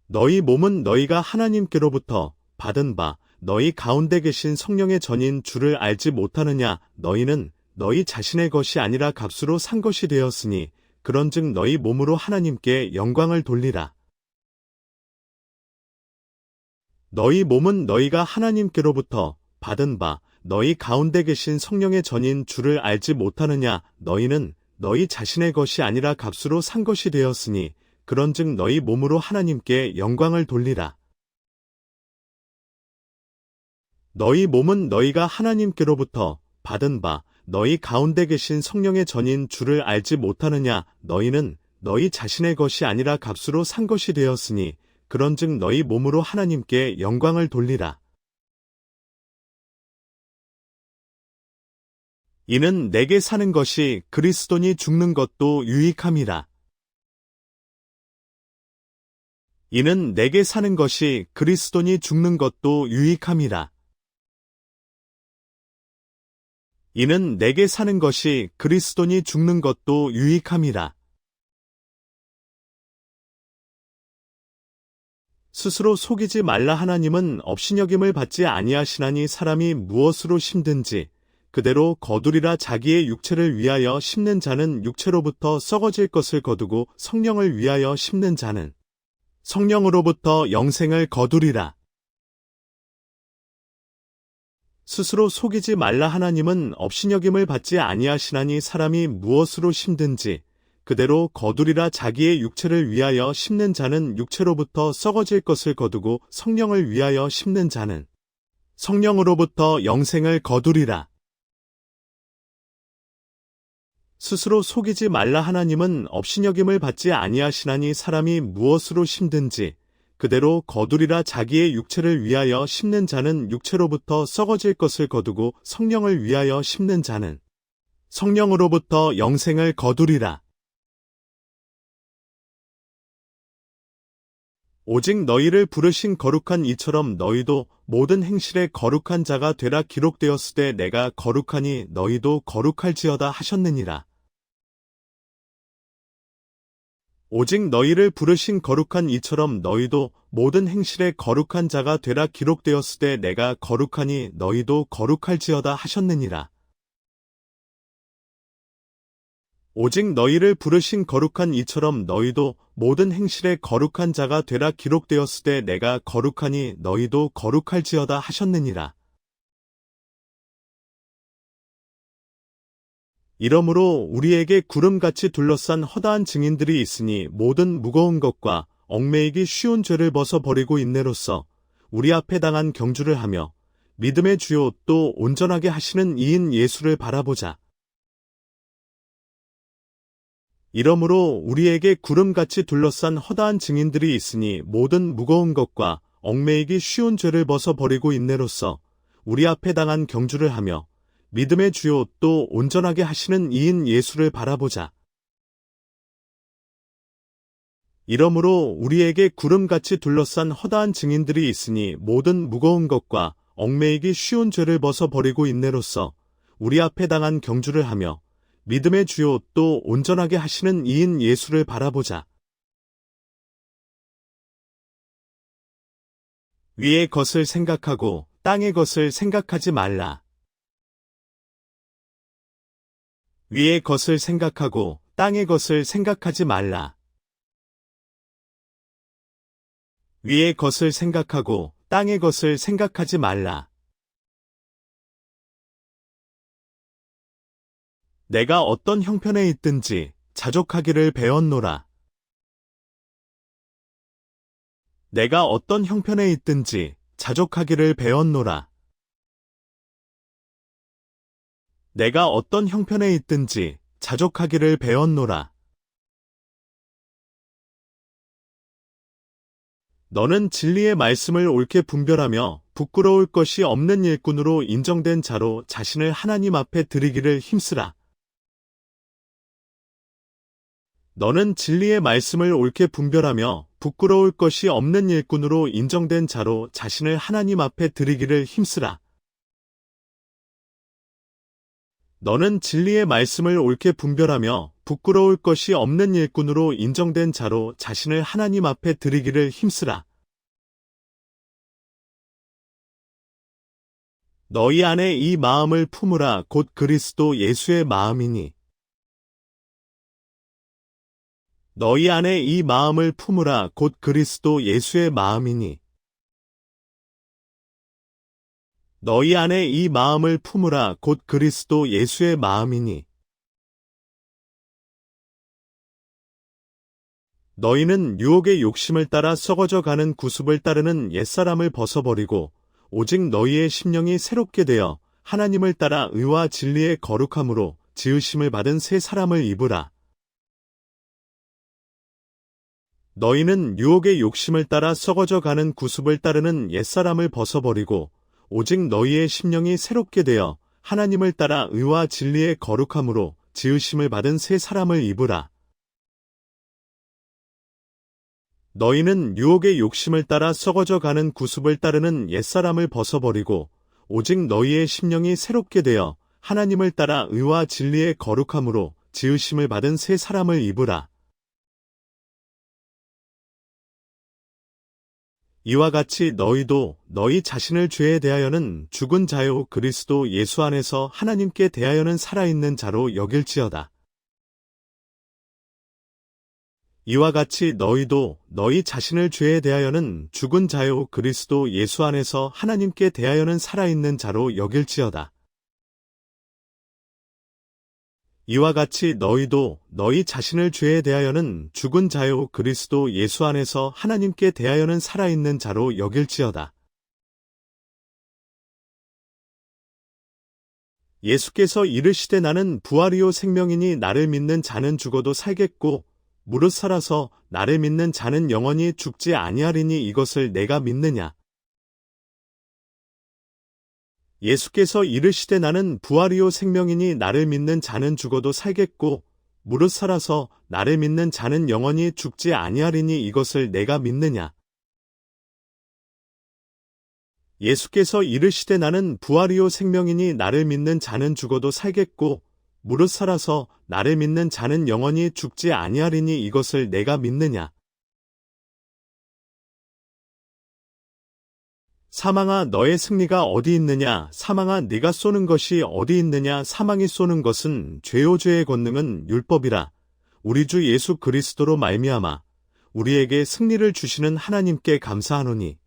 너희 몸은 너희가 하나님께로부터 받은 바 너희 가운데 계신 성령의 전인 주를 알지 못하느냐. 너희는 너희 자신의 것이 아니라 값으로 산 것이 되었으니 그런즉 너희 몸으로 하나님께 영광을 돌리라. 너희 몸은 너희가 하나님께로부터 받은 바 너희 가운데 계신 성령의 전인 주를 알지 못하느냐. 너희는 너희 자신의 것이 아니라 값으로 산 것이 되었으니 그런즉 너희 몸으로 하나님께 영광을 돌리라. 너희 몸은 너희가 하나님께로부터 받은 바 너희 가운데 계신 성령의 전인 주를 알지 못하느냐. 너희는 너희 자신의 것이 아니라 값으로 산 것이 되었으니 그런즉 너희 몸으로 하나님께 영광을 돌리라. 이는 내게 사는 것이 그리스도니 죽는 것도 유익함이라. 이는 내게 사는 것이 그리스도니 죽는 것도 유익함이라. 이는 내게 사는 것이 그리스도니 죽는 것도 유익함이라. 스스로 속이지 말라. 하나님은 업신여김을 받지 아니하시나니 사람이 무엇으로 심든지 그대로 거두리라. 자기의 육체를 위하여 심는 자는 육체로부터 썩어질 것을 거두고 성령을 위하여 심는 자는 성령으로부터 영생을 거두리라. 스스로 속이지 말라. 하나님은 업신여김을 받지 아니하시나니 사람이 무엇으로 심든지 그대로 거두리라. 자기의 육체를 위하여 심는 자는 육체로부터 썩어질 것을 거두고 성령을 위하여 심는 자는 성령으로부터 영생을 거두리라. 스스로 속이지 말라. 하나님은 업신여김을 받지 아니하시나니 사람이 무엇으로 심든지 그대로 거두리라. 자기의 육체를 위하여 심는 자는 육체로부터 썩어질 것을 거두고 성령을 위하여 심는 자는 성령으로부터 영생을 거두리라. 오직 너희를 부르신 거룩한 이처럼 너희도 모든 행실에 거룩한 자가 되라. 기록되었으되 내가 거룩하니 너희도 거룩할지어다 하셨느니라. 오직 너희를 부르신 거룩한 이처럼 너희도 모든 행실에 거룩한 자가 되라. 기록되었으되 내가 거룩하니 너희도 거룩할지어다 하셨느니라. 오직 너희를 부르신 거룩한 이처럼 너희도 모든 행실에 거룩한 자가 되라. 기록되었으되 내가 거룩하니 너희도 거룩할지어다 하셨느니라. 이러므로 우리에게 구름같이 둘러싼 허다한 증인들이 있으니 모든 무거운 것과 얽매이기 쉬운 죄를 벗어버리고 인내로써 우리 앞에 당한 경주를 하며 믿음의 주요 또 온전하게 하시는 이인 예수를 바라보자. 이러므로 우리에게 구름같이 둘러싼 허다한 증인들이 있으니 모든 무거운 것과 얽매이기 쉬운 죄를 벗어버리고 인내로써 우리 앞에 당한 경주를 하며 믿음의 주요 또 온전하게 하시는 이인 예수를 바라보자. 이러므로 우리에게 구름같이 둘러싼 허다한 증인들이 있으니 모든 무거운 것과 얽매이기 쉬운 죄를 벗어버리고 인내로써 우리 앞에 당한 경주를 하며 믿음의 주요 또 온전하게 하시는 이인 예수를 바라보자. 위의 것을 생각하고 땅의 것을 생각하지 말라. 위의 것을 생각하고 땅의 것을 생각하지 말라. 위의 것을 생각하고 땅의 것을 생각하지 말라. 내가 어떤 형편에 있든지 자족하기를 배웠노라. 내가 어떤 형편에 있든지 자족하기를 배웠노라. 내가 어떤 형편에 있든지 자족하기를 배웠노라. 너는 진리의 말씀을 옳게 분별하며 부끄러울 것이 없는 일꾼으로 인정된 자로 자신을 하나님 앞에 드리기를 힘쓰라. 너는 진리의 말씀을 옳게 분별하며 부끄러울 것이 없는 일꾼으로 인정된 자로 자신을 하나님 앞에 드리기를 힘쓰라. 너는 진리의 말씀을 옳게 분별하며 부끄러울 것이 없는 일꾼으로 인정된 자로 자신을 하나님 앞에 드리기를 힘쓰라. 너희 안에 이 마음을 품으라. 곧 그리스도 예수의 마음이니. 너희 안에 이 마음을 품으라. 곧 그리스도 예수의 마음이니. 너희 안에 이 마음을 품으라. 곧 그리스도 예수의 마음이니. 너희는 유혹의 욕심을 따라 썩어져 가는 구습을 따르는 옛사람을 벗어버리고 오직 너희의 심령이 새롭게 되어 하나님을 따라 의와 진리의 거룩함으로 지으심을 받은 새 사람을 입으라. 너희는 유혹의 욕심을 따라 썩어져 가는 구습을 따르는 옛사람을 벗어버리고 오직 너희의 심령이 새롭게 되어 하나님을 따라 의와 진리의 거룩함으로 지으심을 받은 새 사람을 입으라. 너희는 유혹의 욕심을 따라 썩어져 가는 구습을 따르는 옛사람을 벗어버리고 오직 너희의 심령이 새롭게 되어 하나님을 따라 의와 진리의 거룩함으로 지으심을 받은 새 사람을 입으라. 이와 같이 너희도 너희 자신을 죄에 대하여는 죽은 자요 그리스도 예수 안에서 하나님께 대하여는 살아있는 자로 여길지어다. 이와 같이 너희도 너희 자신을 죄에 대하여는 죽은 자요 그리스도 예수 안에서 하나님께 대하여는 살아있는 자로 여길지어다. 이와 같이 너희도 너희 자신을 죄에 대하여는 죽은 자요 그리스도 예수 안에서 하나님께 대하여는 살아있는 자로 여길지어다. 예수께서 이르시되 나는 부활이요 생명이니 나를 믿는 자는 죽어도 살겠고 무릇 살아서 나를 믿는 자는 영원히 죽지 아니하리니 이것을 내가 믿느냐. 예수께서 이르시되 나는 부활이요 생명이니 나를 믿는 자는 죽어도 살겠고 무릇 살아서 나를 믿는 자는 영원히 죽지 아니하리니 이것을 내가 믿느냐. 예수께서 이르시되 나는 부활이요 생명이니 나를 믿는 자는 죽어도 살겠고 무릇 살아서 나를 믿는 자는 영원히 죽지 아니하리니 이것을 내가 믿느냐. 사망아 너의 승리가 어디 있느냐. 사망아 네가 쏘는 것이 어디 있느냐. 사망이 쏘는 것은 죄요 죄의 권능은 율법이라. 우리 주 예수 그리스도로 말미암아 우리에게 승리를 주시는 하나님께 감사하노니.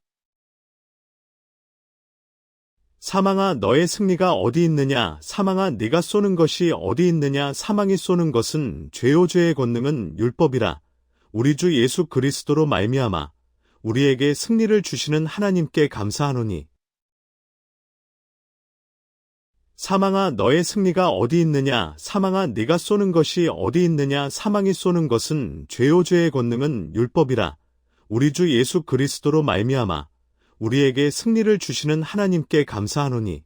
사망아 너의 승리가 어디 있느냐. 사망아 네가 쏘는 것이 어디 있느냐. 사망이 쏘는 것은 죄요 죄의 권능은 율법이라. 우리 주 예수 그리스도로 말미암아 우리에게 승리를 주시는 하나님께 감사하노니. 사망아 너의 승리가 어디 있느냐. 사망아 네가 쏘는 것이 어디 있느냐. 사망이 쏘는 것은 죄요 죄의 권능은 율법이라. 우리 주 예수 그리스도로 말미암아 우리에게 승리를 주시는 하나님께 감사하노니.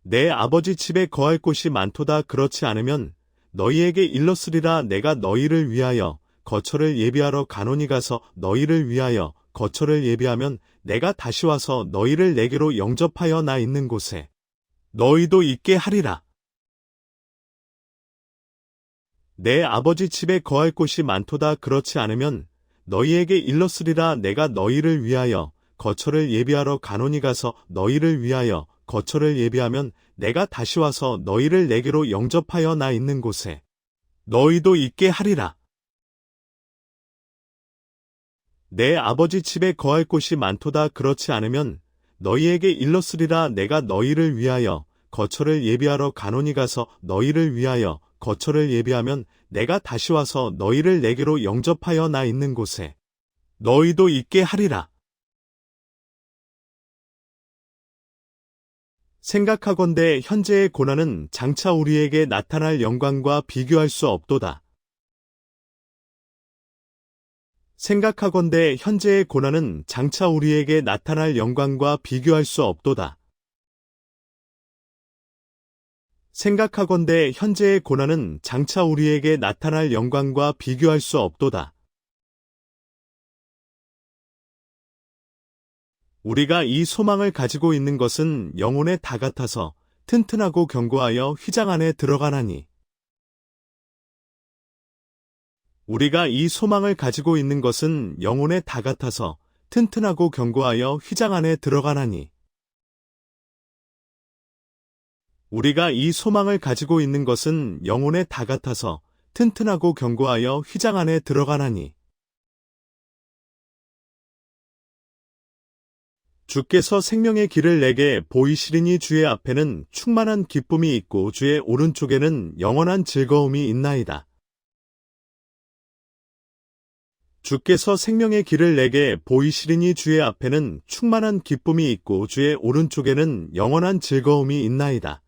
내 아버지 집에 거할 곳이 많도다. 그렇지 않으면 너희에게 일렀으리라. 내가 너희를 위하여 거처를 예비하러 가노니. 가서 너희를 위하여 거처를 예비하면 내가 다시 와서 너희를 내게로 영접하여 나 있는 곳에 너희도 있게 하리라. 내 아버지 집에 거할 곳이 많도다. 그렇지 않으면 너희에게 일렀으리라. 내가 너희를 위하여 거처를 예비하러 가노니. 가서 너희를 위하여 거처를 예비하면 내가 다시 와서 너희를 내게로 영접하여 나 있는 곳에 너희도 있게 하리라. 내 아버지 집에 거할 곳이 많도다. 그렇지 않으면 너희에게 일렀으리라. 내가 너희를 위하여 거처를 예비하러 가노니. 가서 너희를 위하여 거처를 예비하면 내가 다시 와서 너희를 내게로 영접하여 나 있는 곳에 너희도 있게 하리라. 생각하건대 현재의 고난은 장차 우리에게 나타날 영광과 비교할 수 없도다. 생각하건대 현재의 고난은 장차 우리에게 나타날 영광과 비교할 수 없도다. 생각하건대 현재의 고난은 장차 우리에게 나타날 영광과 비교할 수 없도다. 우리가 이 소망을 가지고 있는 것은 영혼에 다 같아서 튼튼하고 견고하여 휘장 안에 들어가나니. 우리가 이 소망을 가지고 있는 것은 영혼에 다 같아서 튼튼하고 견고하여 휘장 안에 들어가나니. 우리가 이 소망을 가지고 있는 것은 영혼에 다 같아서 튼튼하고 견고하여 휘장 안에 들어가나니. 주께서 생명의 길을 내게 보이시리니 주의 앞에는 충만한 기쁨이 있고 주의 오른쪽에는 영원한 즐거움이 있나이다. 주께서 생명의 길을 내게 보이시리니 주의 앞에는 충만한 기쁨이 있고 주의 오른쪽에는 영원한 즐거움이 있나이다.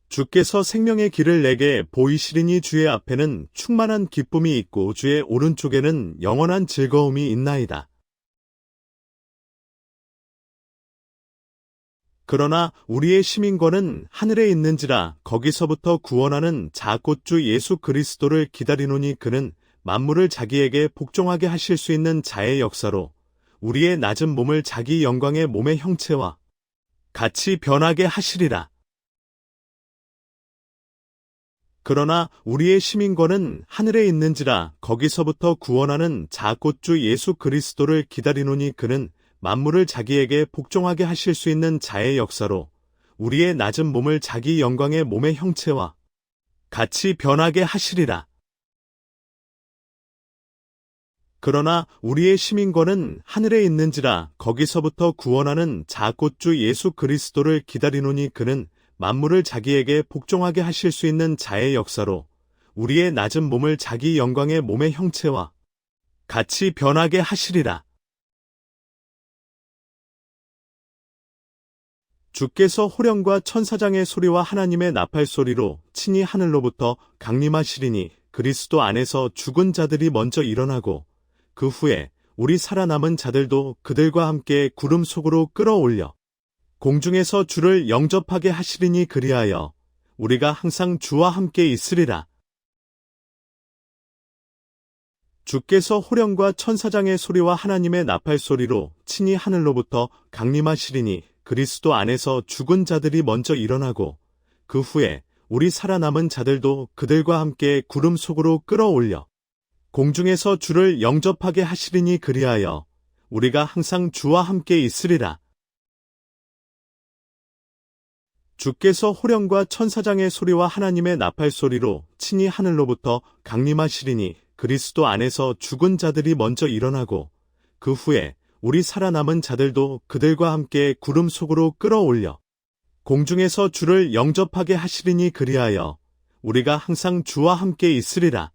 주께서 생명의 길을 내게 보이시리니 주의 앞에는 충만한 기쁨이 있고 주의 오른쪽에는 영원한 즐거움이 있나이다. 그러나 우리의 시민권은 하늘에 있는지라 거기서부터 구원하는 자 곧 주 예수 그리스도를 기다리노니. 그는 만물을 자기에게 복종하게 하실 수 있는 자의 역사로 우리의 낮은 몸을 자기 영광의 몸의 형체와 같이 변하게 하시리라. 그러나 우리의 시민권은 하늘에 있는지라 거기서부터 구원하는 자곧 주 예수 그리스도를 기다리노니 그는 만물을 자기에게 복종하게 하실 수 있는 자의 역사로 우리의 낮은 몸을 자기 영광의 몸의 형체와 같이 변하게 하시리라. 그러나 우리의 시민권은 하늘에 있는지라 거기서부터 구원하는 자곧 주 예수 그리스도를 기다리노니 그는 만물을 자기에게 복종하게 하실 수 있는 자의 역사로 우리의 낮은 몸을 자기 영광의 몸의 형체와 같이 변하게 하시리라. 주께서 호령과 천사장의 소리와 하나님의 나팔 소리로 친히 하늘로부터 강림하시리니 그리스도 안에서 죽은 자들이 먼저 일어나고 그 후에 우리 살아남은 자들도 그들과 함께 구름 속으로 끌어올려 공중에서 주를 영접하게 하시리니 그리하여 우리가 항상 주와 함께 있으리라. 주께서 호령과 천사장의 소리와 하나님의 나팔 소리로 친히 하늘로부터 강림하시리니 그리스도 안에서 죽은 자들이 먼저 일어나고 그 후에 우리 살아남은 자들도 그들과 함께 구름 속으로 끌어올려 공중에서 주를 영접하게 하시리니 그리하여 우리가 항상 주와 함께 있으리라. 주께서 호령과 천사장의 소리와 하나님의 나팔 소리로 친히 하늘로부터 강림하시리니 그리스도 안에서 죽은 자들이 먼저 일어나고 그 후에 우리 살아남은 자들도 그들과 함께 구름 속으로 끌어올려 공중에서 주를 영접하게 하시리니 그리하여 우리가 항상 주와 함께 있으리라.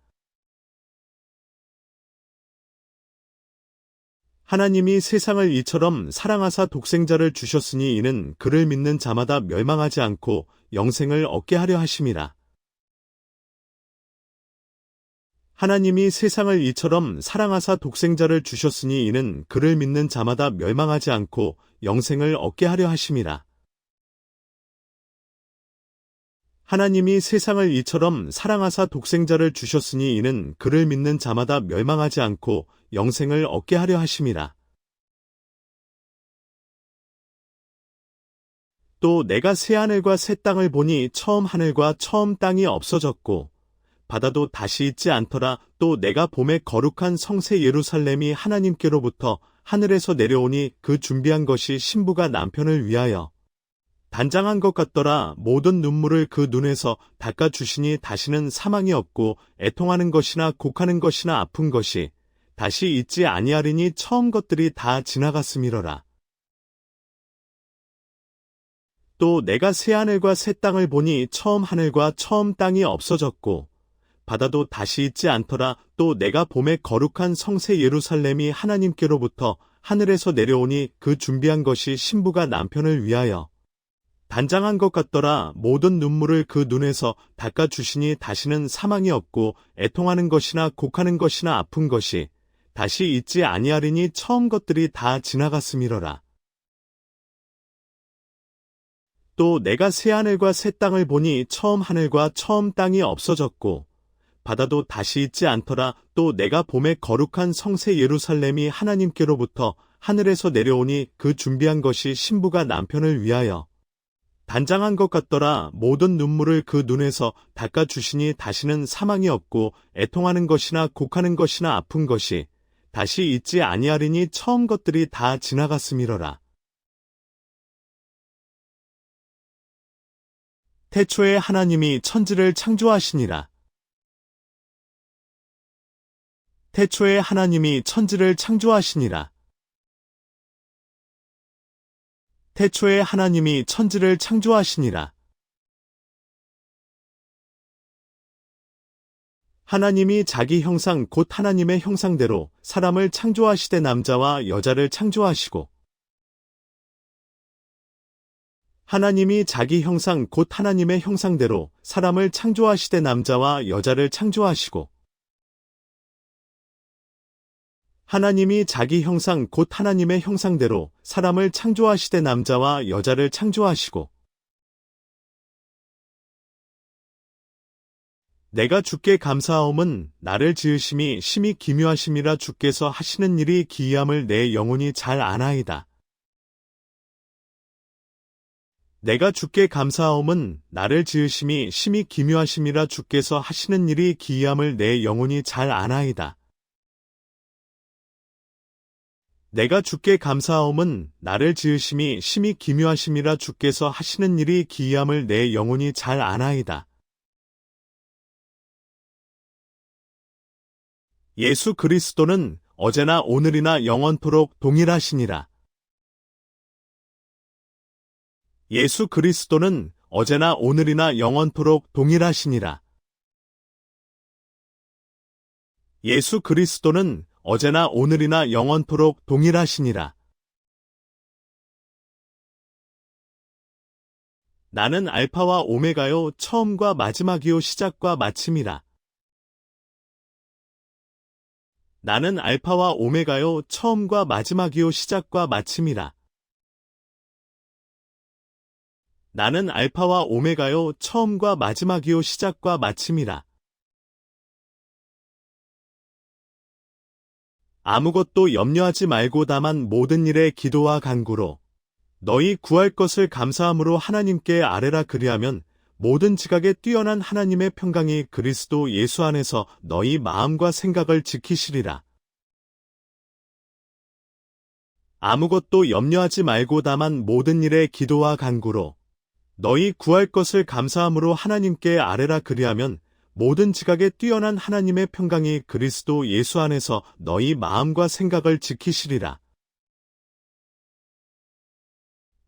하나님이 세상을 이처럼 사랑하사 독생자를 주셨으니 이는 그를 믿는 자마다 멸망하지 않고 영생을 얻게 하려 하심이라. 하나님이 세상을 이처럼 사랑하사 독생자를 주셨으니 이는 그를 믿는 자마다 멸망하지 않고 영생을 얻게 하려 하심이라. 하나님이 세상을 이처럼 사랑하사 독생자를 주셨으니 이는 그를 믿는 자마다 멸망하지 않고 영생을 얻게 하려 하심이라. 또 내가 새 하늘과 새 땅을 보니 처음 하늘과 처음 땅이 없어졌고 바다도 다시 있지 않더라. 또 내가 봄에 거룩한 성새 예루살렘이 하나님께로부터 하늘에서 내려오니 그 준비한 것이 신부가 남편을 위하여 단장한 것 같더라. 모든 눈물을 그 눈에서 닦아주시니 다시는 사망이 없고 애통하는 것이나 곡하는 것이나 아픈 것이 다시 있지 아니하리니 처음 것들이 다 지나갔음이러라. 또 내가 새 하늘과 새 땅을 보니 처음 하늘과 처음 땅이 없어졌고 바다도 다시 있지 않더라. 또 내가 봄에 거룩한 성새 예루살렘이 하나님께로부터 하늘에서 내려오니 그 준비한 것이 신부가 남편을 위하여 단장한 것 같더라. 모든 눈물을 그 눈에서 닦아주시니 다시는 사망이 없고 애통하는 것이나 곡하는 것이나 아픈 것이 다시 있지 아니하리니 처음 것들이 다 지나갔음이러라. 또 내가 새 하늘과 새 땅을 보니 처음 하늘과 처음 땅이 없어졌고 바다도 다시 있지 않더라. 또 내가 봄에 거룩한 성새 예루살렘이 하나님께로부터 하늘에서 내려오니 그 준비한 것이 신부가 남편을 위하여 단장한 것 같더라. 모든 눈물을 그 눈에서 닦아주시니 다시는 사망이 없고 애통하는 것이나 곡하는 것이나 아픈 것이 다시 있지 아니하리니 처음 것들이 다 지나갔음이러라. 태초에 하나님이 천지를 창조하시니라. 태초에 하나님이 천지를 창조하시니라. 태초에 하나님이 천지를 창조하시니라. 하나님이 자기 형상 곧 하나님의 형상대로 사람을 창조하시되 남자와 여자를 창조하시고 하나님이 자기 형상 곧 하나님의 형상대로 사람을 창조하시되 남자와 여자를 창조하시고 하나님이 자기 형상 곧 하나님의 형상대로 사람을 창조하시되 남자와 여자를 창조하시고 내가 주께 감사하옴은 나를 지으심이 심히 기묘하심이라. 주께서 하시는 일이 기이함을 내 영혼이 잘 아나이다. 내가 주께 감사하옴은 나를 지으심이 심히 기묘하심이라 주께서 하시는 일이 기이함을 내 영혼이 잘 아나이다. 내가 주께 감사하옴은 나를 지으심이 심히 기묘하심이라 주께서 하시는 일이 기이함을 내 영혼이 잘 아나이다. 예수 그리스도는 어제나 오늘이나 영원토록 동일하시니라. 예수 그리스도는 어제나 오늘이나 영원토록 동일하시니라. 예수 그리스도는 어제나 오늘이나 영원토록 동일하시니라. 나는 알파와 오메가요 처음과 마지막이요 시작과 마침이라. 나는 알파와 오메가요 처음과 마지막이요 시작과 마침이라. 나는 알파와 오메가요 처음과 마지막이요 시작과 마침이라. 아무것도 염려하지 말고 다만 모든 일에 기도와 간구로 너희 구할 것을 감사함으로 하나님께 아뢰라. 그리하면 모든 지각에 뛰어난 하나님의 평강이 그리스도 예수 안에서 너희 마음과 생각을 지키시리라. 아무것도 염려하지 말고 다만 모든 일에 기도와 간구로 너희 구할 것을 감사함으로 하나님께 아뢰라. 그리하면 모든 지각에 뛰어난 하나님의 평강이 그리스도 예수 안에서 너희 마음과 생각을 지키시리라.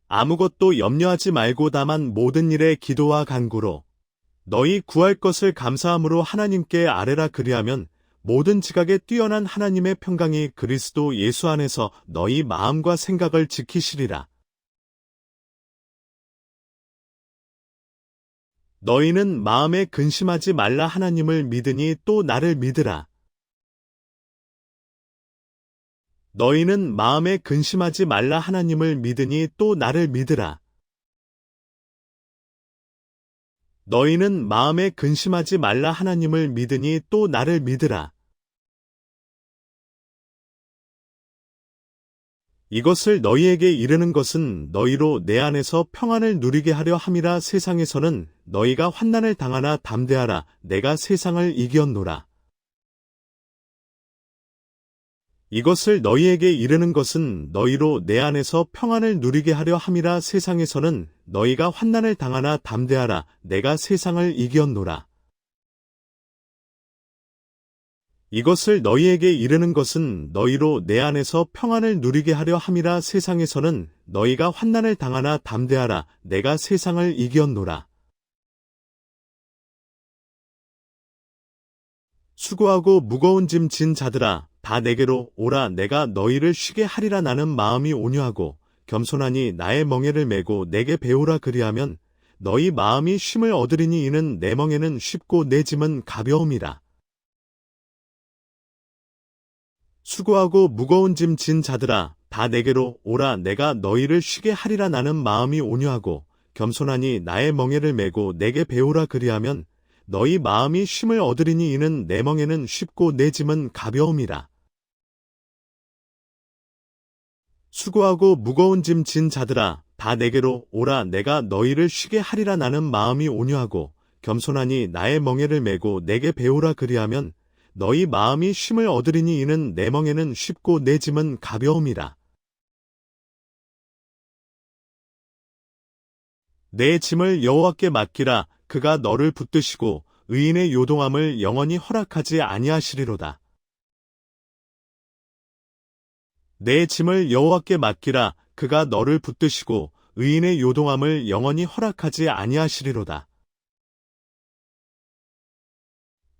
아무것도 염려하지 말고 다만 모든 일에 기도와 간구로 너희 구할 것을 감사함으로 하나님께 아뢰라. 그리하면 모든 지각에 뛰어난 하나님의 평강이 그리스도 예수 안에서 너희 마음과 생각을 지키시리라. 너희는 마음에 근심하지 말라. 하나님을 믿으니 또 나를 믿으라. 너희는 마음에 근심하지 말라. 하나님을 믿으니 또 나를 믿으라. 너희는 마음에 근심하지 말라. 하나님을 믿으니 또 나를 믿으라. 이것을 너희에게 이르는 것은 너희로 내 안에서 평안을 누리게 하려 함이라. 세상에서는 너희가 환난을 당하나 담대하라. 내가 세상을 이겼노라. 이것을 너희에게 이르는 것은 너희로 내 안에서 평안을 누리게 하려 함이라. 세상에서는 너희가 환난을 당하나 담대하라. 내가 세상을 이겼노라. 이것을 너희에게 이르는 것은 너희로 내 안에서 평안을 누리게 하려 함이라. 세상에서는 너희가 환난을 당하나 담대하라. 내가 세상을 이겼노라. 수고하고 무거운 짐 진 자들아 다 내게로 오라. 내가 너희를 쉬게 하리라. 나는 마음이 온유하고 겸손하니 나의 멍에를 메고 내게 배우라. 그리하면 너희 마음이 쉼을 얻으리니 이는 내 멍에는 쉽고 내 짐은 가벼움이라. 수고하고 무거운 짐 진 자들아 다 내게로 오라. 내가 너희를 쉬게 하리라. 나는 마음이 온유하고 겸손하니 나의 멍에를 메고 내게 배우라. 그리하면 너희 마음이 쉼을 얻으리니 이는 내 멍에는 쉽고 내 짐은 가벼움이라. 수고하고 무거운 짐 진 자들아 다 내게로 오라. 내가 너희를 쉬게 하리라. 나는 마음이 온유하고 겸손하니 나의 멍에를 메고 내게 배우라. 그리하면 너희 마음이 쉼을 얻으리니 이는 내 멍에는 쉽고 내 짐은 가벼움이라. 내 짐을 여호와께 맡기라. 그가 너를 붙드시고 의인의 요동함을 영원히 허락하지 아니하시리로다. 내 짐을 여호와께 맡기라. 그가 너를 붙드시고 의인의 요동함을 영원히 허락하지 아니하시리로다.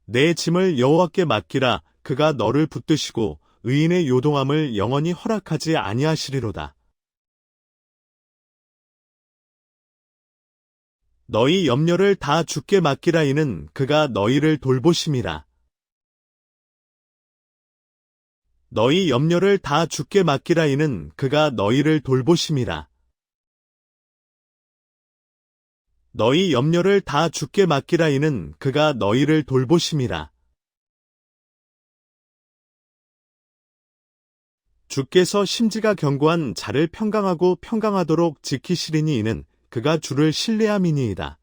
내 짐을 여호와께 맡기라. 그가 너를 붙드시고 의인의 요동함을 영원히 허락하지 아니하시리로다. 너희 염려를 다 주께 맡기라. 이는 그가 너희를 돌보심이라. 너희 염려를 다 주께 맡기라. 이는 그가 너희를 돌보심이라. 너희 염려를 다 주께 맡기라. 이는 그가 너희를 돌보심이라. 주께서 심지가 견고한 자를 평강하고 평강하도록 지키시리니 이는 그가 주를 신뢰함이니이다.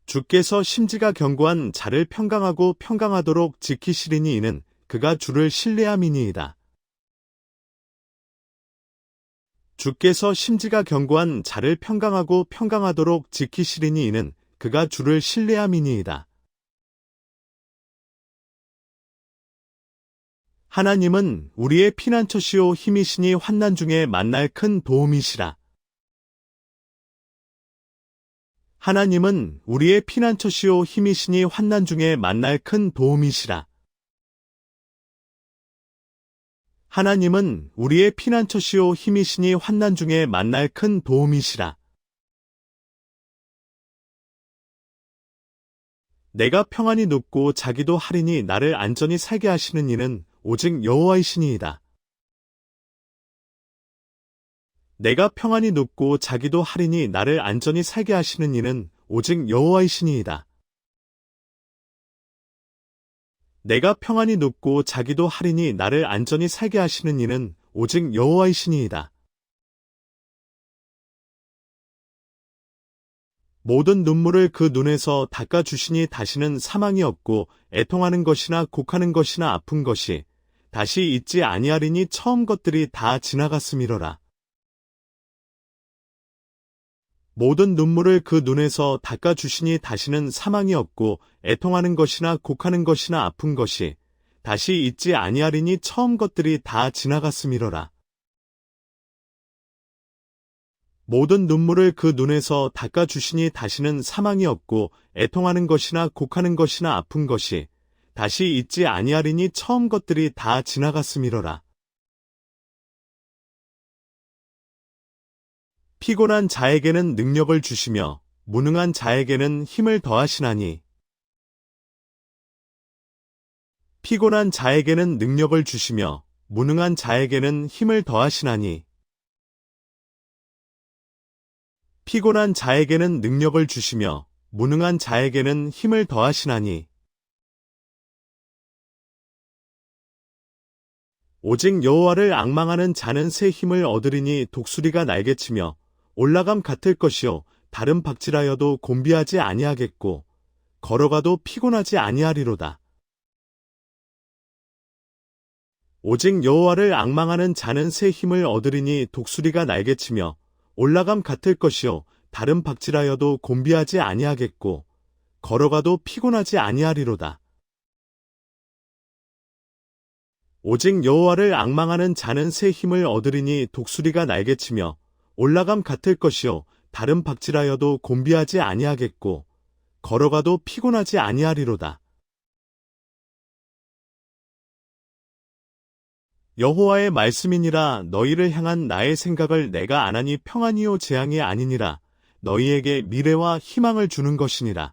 주께서 심지가 견고한 자를 평강하고 평강하도록 지키시리니 이는 그가 주를 신뢰함이니이다. 주께서 심지가 견고한 자를 평강하고 평강하도록 지키시리니 이는 그가 주를 신뢰함이니이다. 하나님은 우리의 피난처시오 힘이시니 환난 중에 만날 큰 도움이시라. 하나님은 우리의 피난처시오 힘이시니 환난 중에 만날 큰 도움이시라. 하나님은 우리의 피난처시오 힘이시니 환난 중에 만날 큰 도움이시라. 내가 평안히 눕고 자기도 하리니 나를 안전히 살게 하시는 이는 오직 여호와이시니이다. 내가 평안히 눕고 자기도 하리니 나를 안전히 살게 하시는 이는 오직 여호와이시니이다. 내가 평안히 눕고 자기도 하리니 나를 안전히 살게 하시는 이는 오직 여호와이시니이다. 모든 눈물을 그 눈에서 닦아주시니 다시는 사망이 없고 애통하는 것이나 곡하는 것이나 아픈 것이 다시 있지 아니하리니 처음 것들이 다 지나갔음이로라. 모든 눈물을 그 눈에서 닦아주시니 다시는 사망이 없고 애통하는 것이나 곡하는 것이나 아픈 것이 다시 있지 아니하리니 처음 것들이 다 지나갔음이로라. 모든 눈물을 그 눈에서 닦아주시니 다시는 사망이 없고 애통하는 것이나 곡하는 것이나 아픈 것이 다시 있지 아니하리니 처음 것들이 다 지나갔음이로라. 피곤한 자에게는 능력을 주시며 무능한 자에게는 힘을 더하시나니. 피곤한 자에게는 능력을 주시며 무능한 자에게는 힘을 더하시나니. 피곤한 자에게는 능력을 주시며 무능한 자에게는 힘을 더하시나니. 오직 여호와를 앙망하는 자는 새 힘을 얻으리니 독수리가 날개치며 올라감 같을 것이요 다른 박질하여도 곤비하지 아니하겠고 걸어가도 피곤하지 아니하리로다. 오직 여호와를 앙망하는 자는 새 힘을 얻으리니 독수리가 날개치며 올라감 같을 것이요 다른 박질하여도 곤비하지 아니하겠고 걸어가도 피곤하지 아니하리로다. 오직 여호와를 앙망하는 자는 새 힘을 얻으리니 독수리가 날개치며 올라감 같을 것이요 다른 박질하여도 곤비하지 아니하겠고 걸어가도 피곤하지 아니하리로다. 여호와의 말씀이니라. 너희를 향한 나의 생각을 내가 아나니 평안이요 재앙이 아니니라. 너희에게 미래와 희망을 주는 것이니라.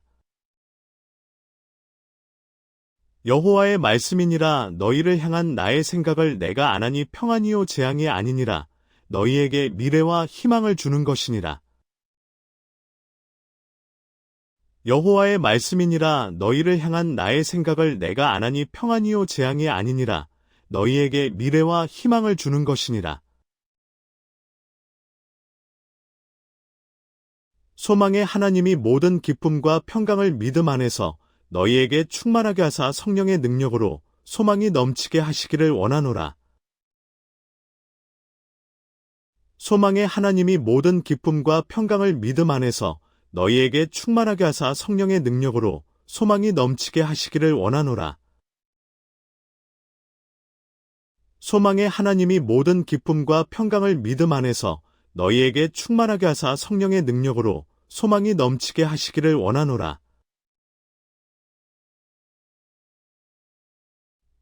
여호와의 말씀이니라. 너희를 향한 나의 생각을 내가 아나니 평안이요 재앙이 아니니라. 너희에게 미래와 희망을 주는 것이니라. 여호와의 말씀이니라. 너희를 향한 나의 생각을 내가 아나니 평안이요 재앙이 아니니라. 너희에게 미래와 희망을 주는 것이니라. 소망의 하나님이 모든 기쁨과 평강을 믿음 안에서 너희에게 충만하게 하사 성령의 능력으로 소망이 넘치게 하시기를 원하노라. 소망의 하나님이 모든 기쁨과 평강을 믿음 안에서 너희에게 충만하게 하사 성령의 능력으로 소망이 넘치게 하시기를 원하노라. 소망의 하나님이 모든 기쁨과 평강을 믿음 안에서 너희에게 충만하게 하사 성령의 능력으로 소망이 넘치게 하시기를 원하노라.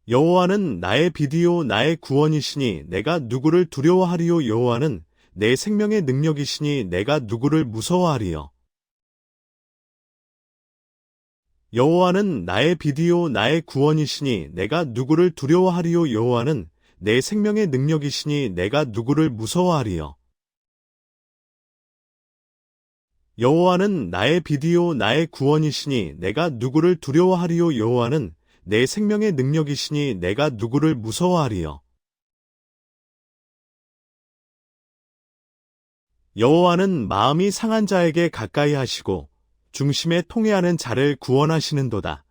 여호와는 나의 비디오 나의 구원이시니 내가 누구를 두려워하리요. 여호와는 내 생명의 능력이시니 내가 누구를 무서워하리요. 여호와는 나의 비디오 나의 구원이시니 내가 누구를 두려워하리요. 여호와는 내 생명의 능력이시니 내가 누구를 무서워하리요. 여호와는 나의 비디오 나의 구원이시니 내가 누구를 두려워하리요. 여호와는 내 생명의 능력이시니 내가 누구를 무서워하리요. 여호와는 마음이 상한 자에게 가까이 하시고 중심에 통회하는 자를 구원하시는도다.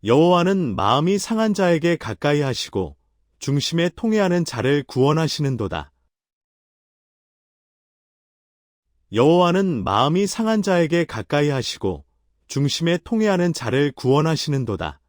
여호와는 마음이 상한 자에게 가까이 하시고 중심에 통회하는 자를 구원하시는도다. 여호와는 마음이 상한 자에게 가까이 하시고 중심에 통회하는 자를 구원하시는도다.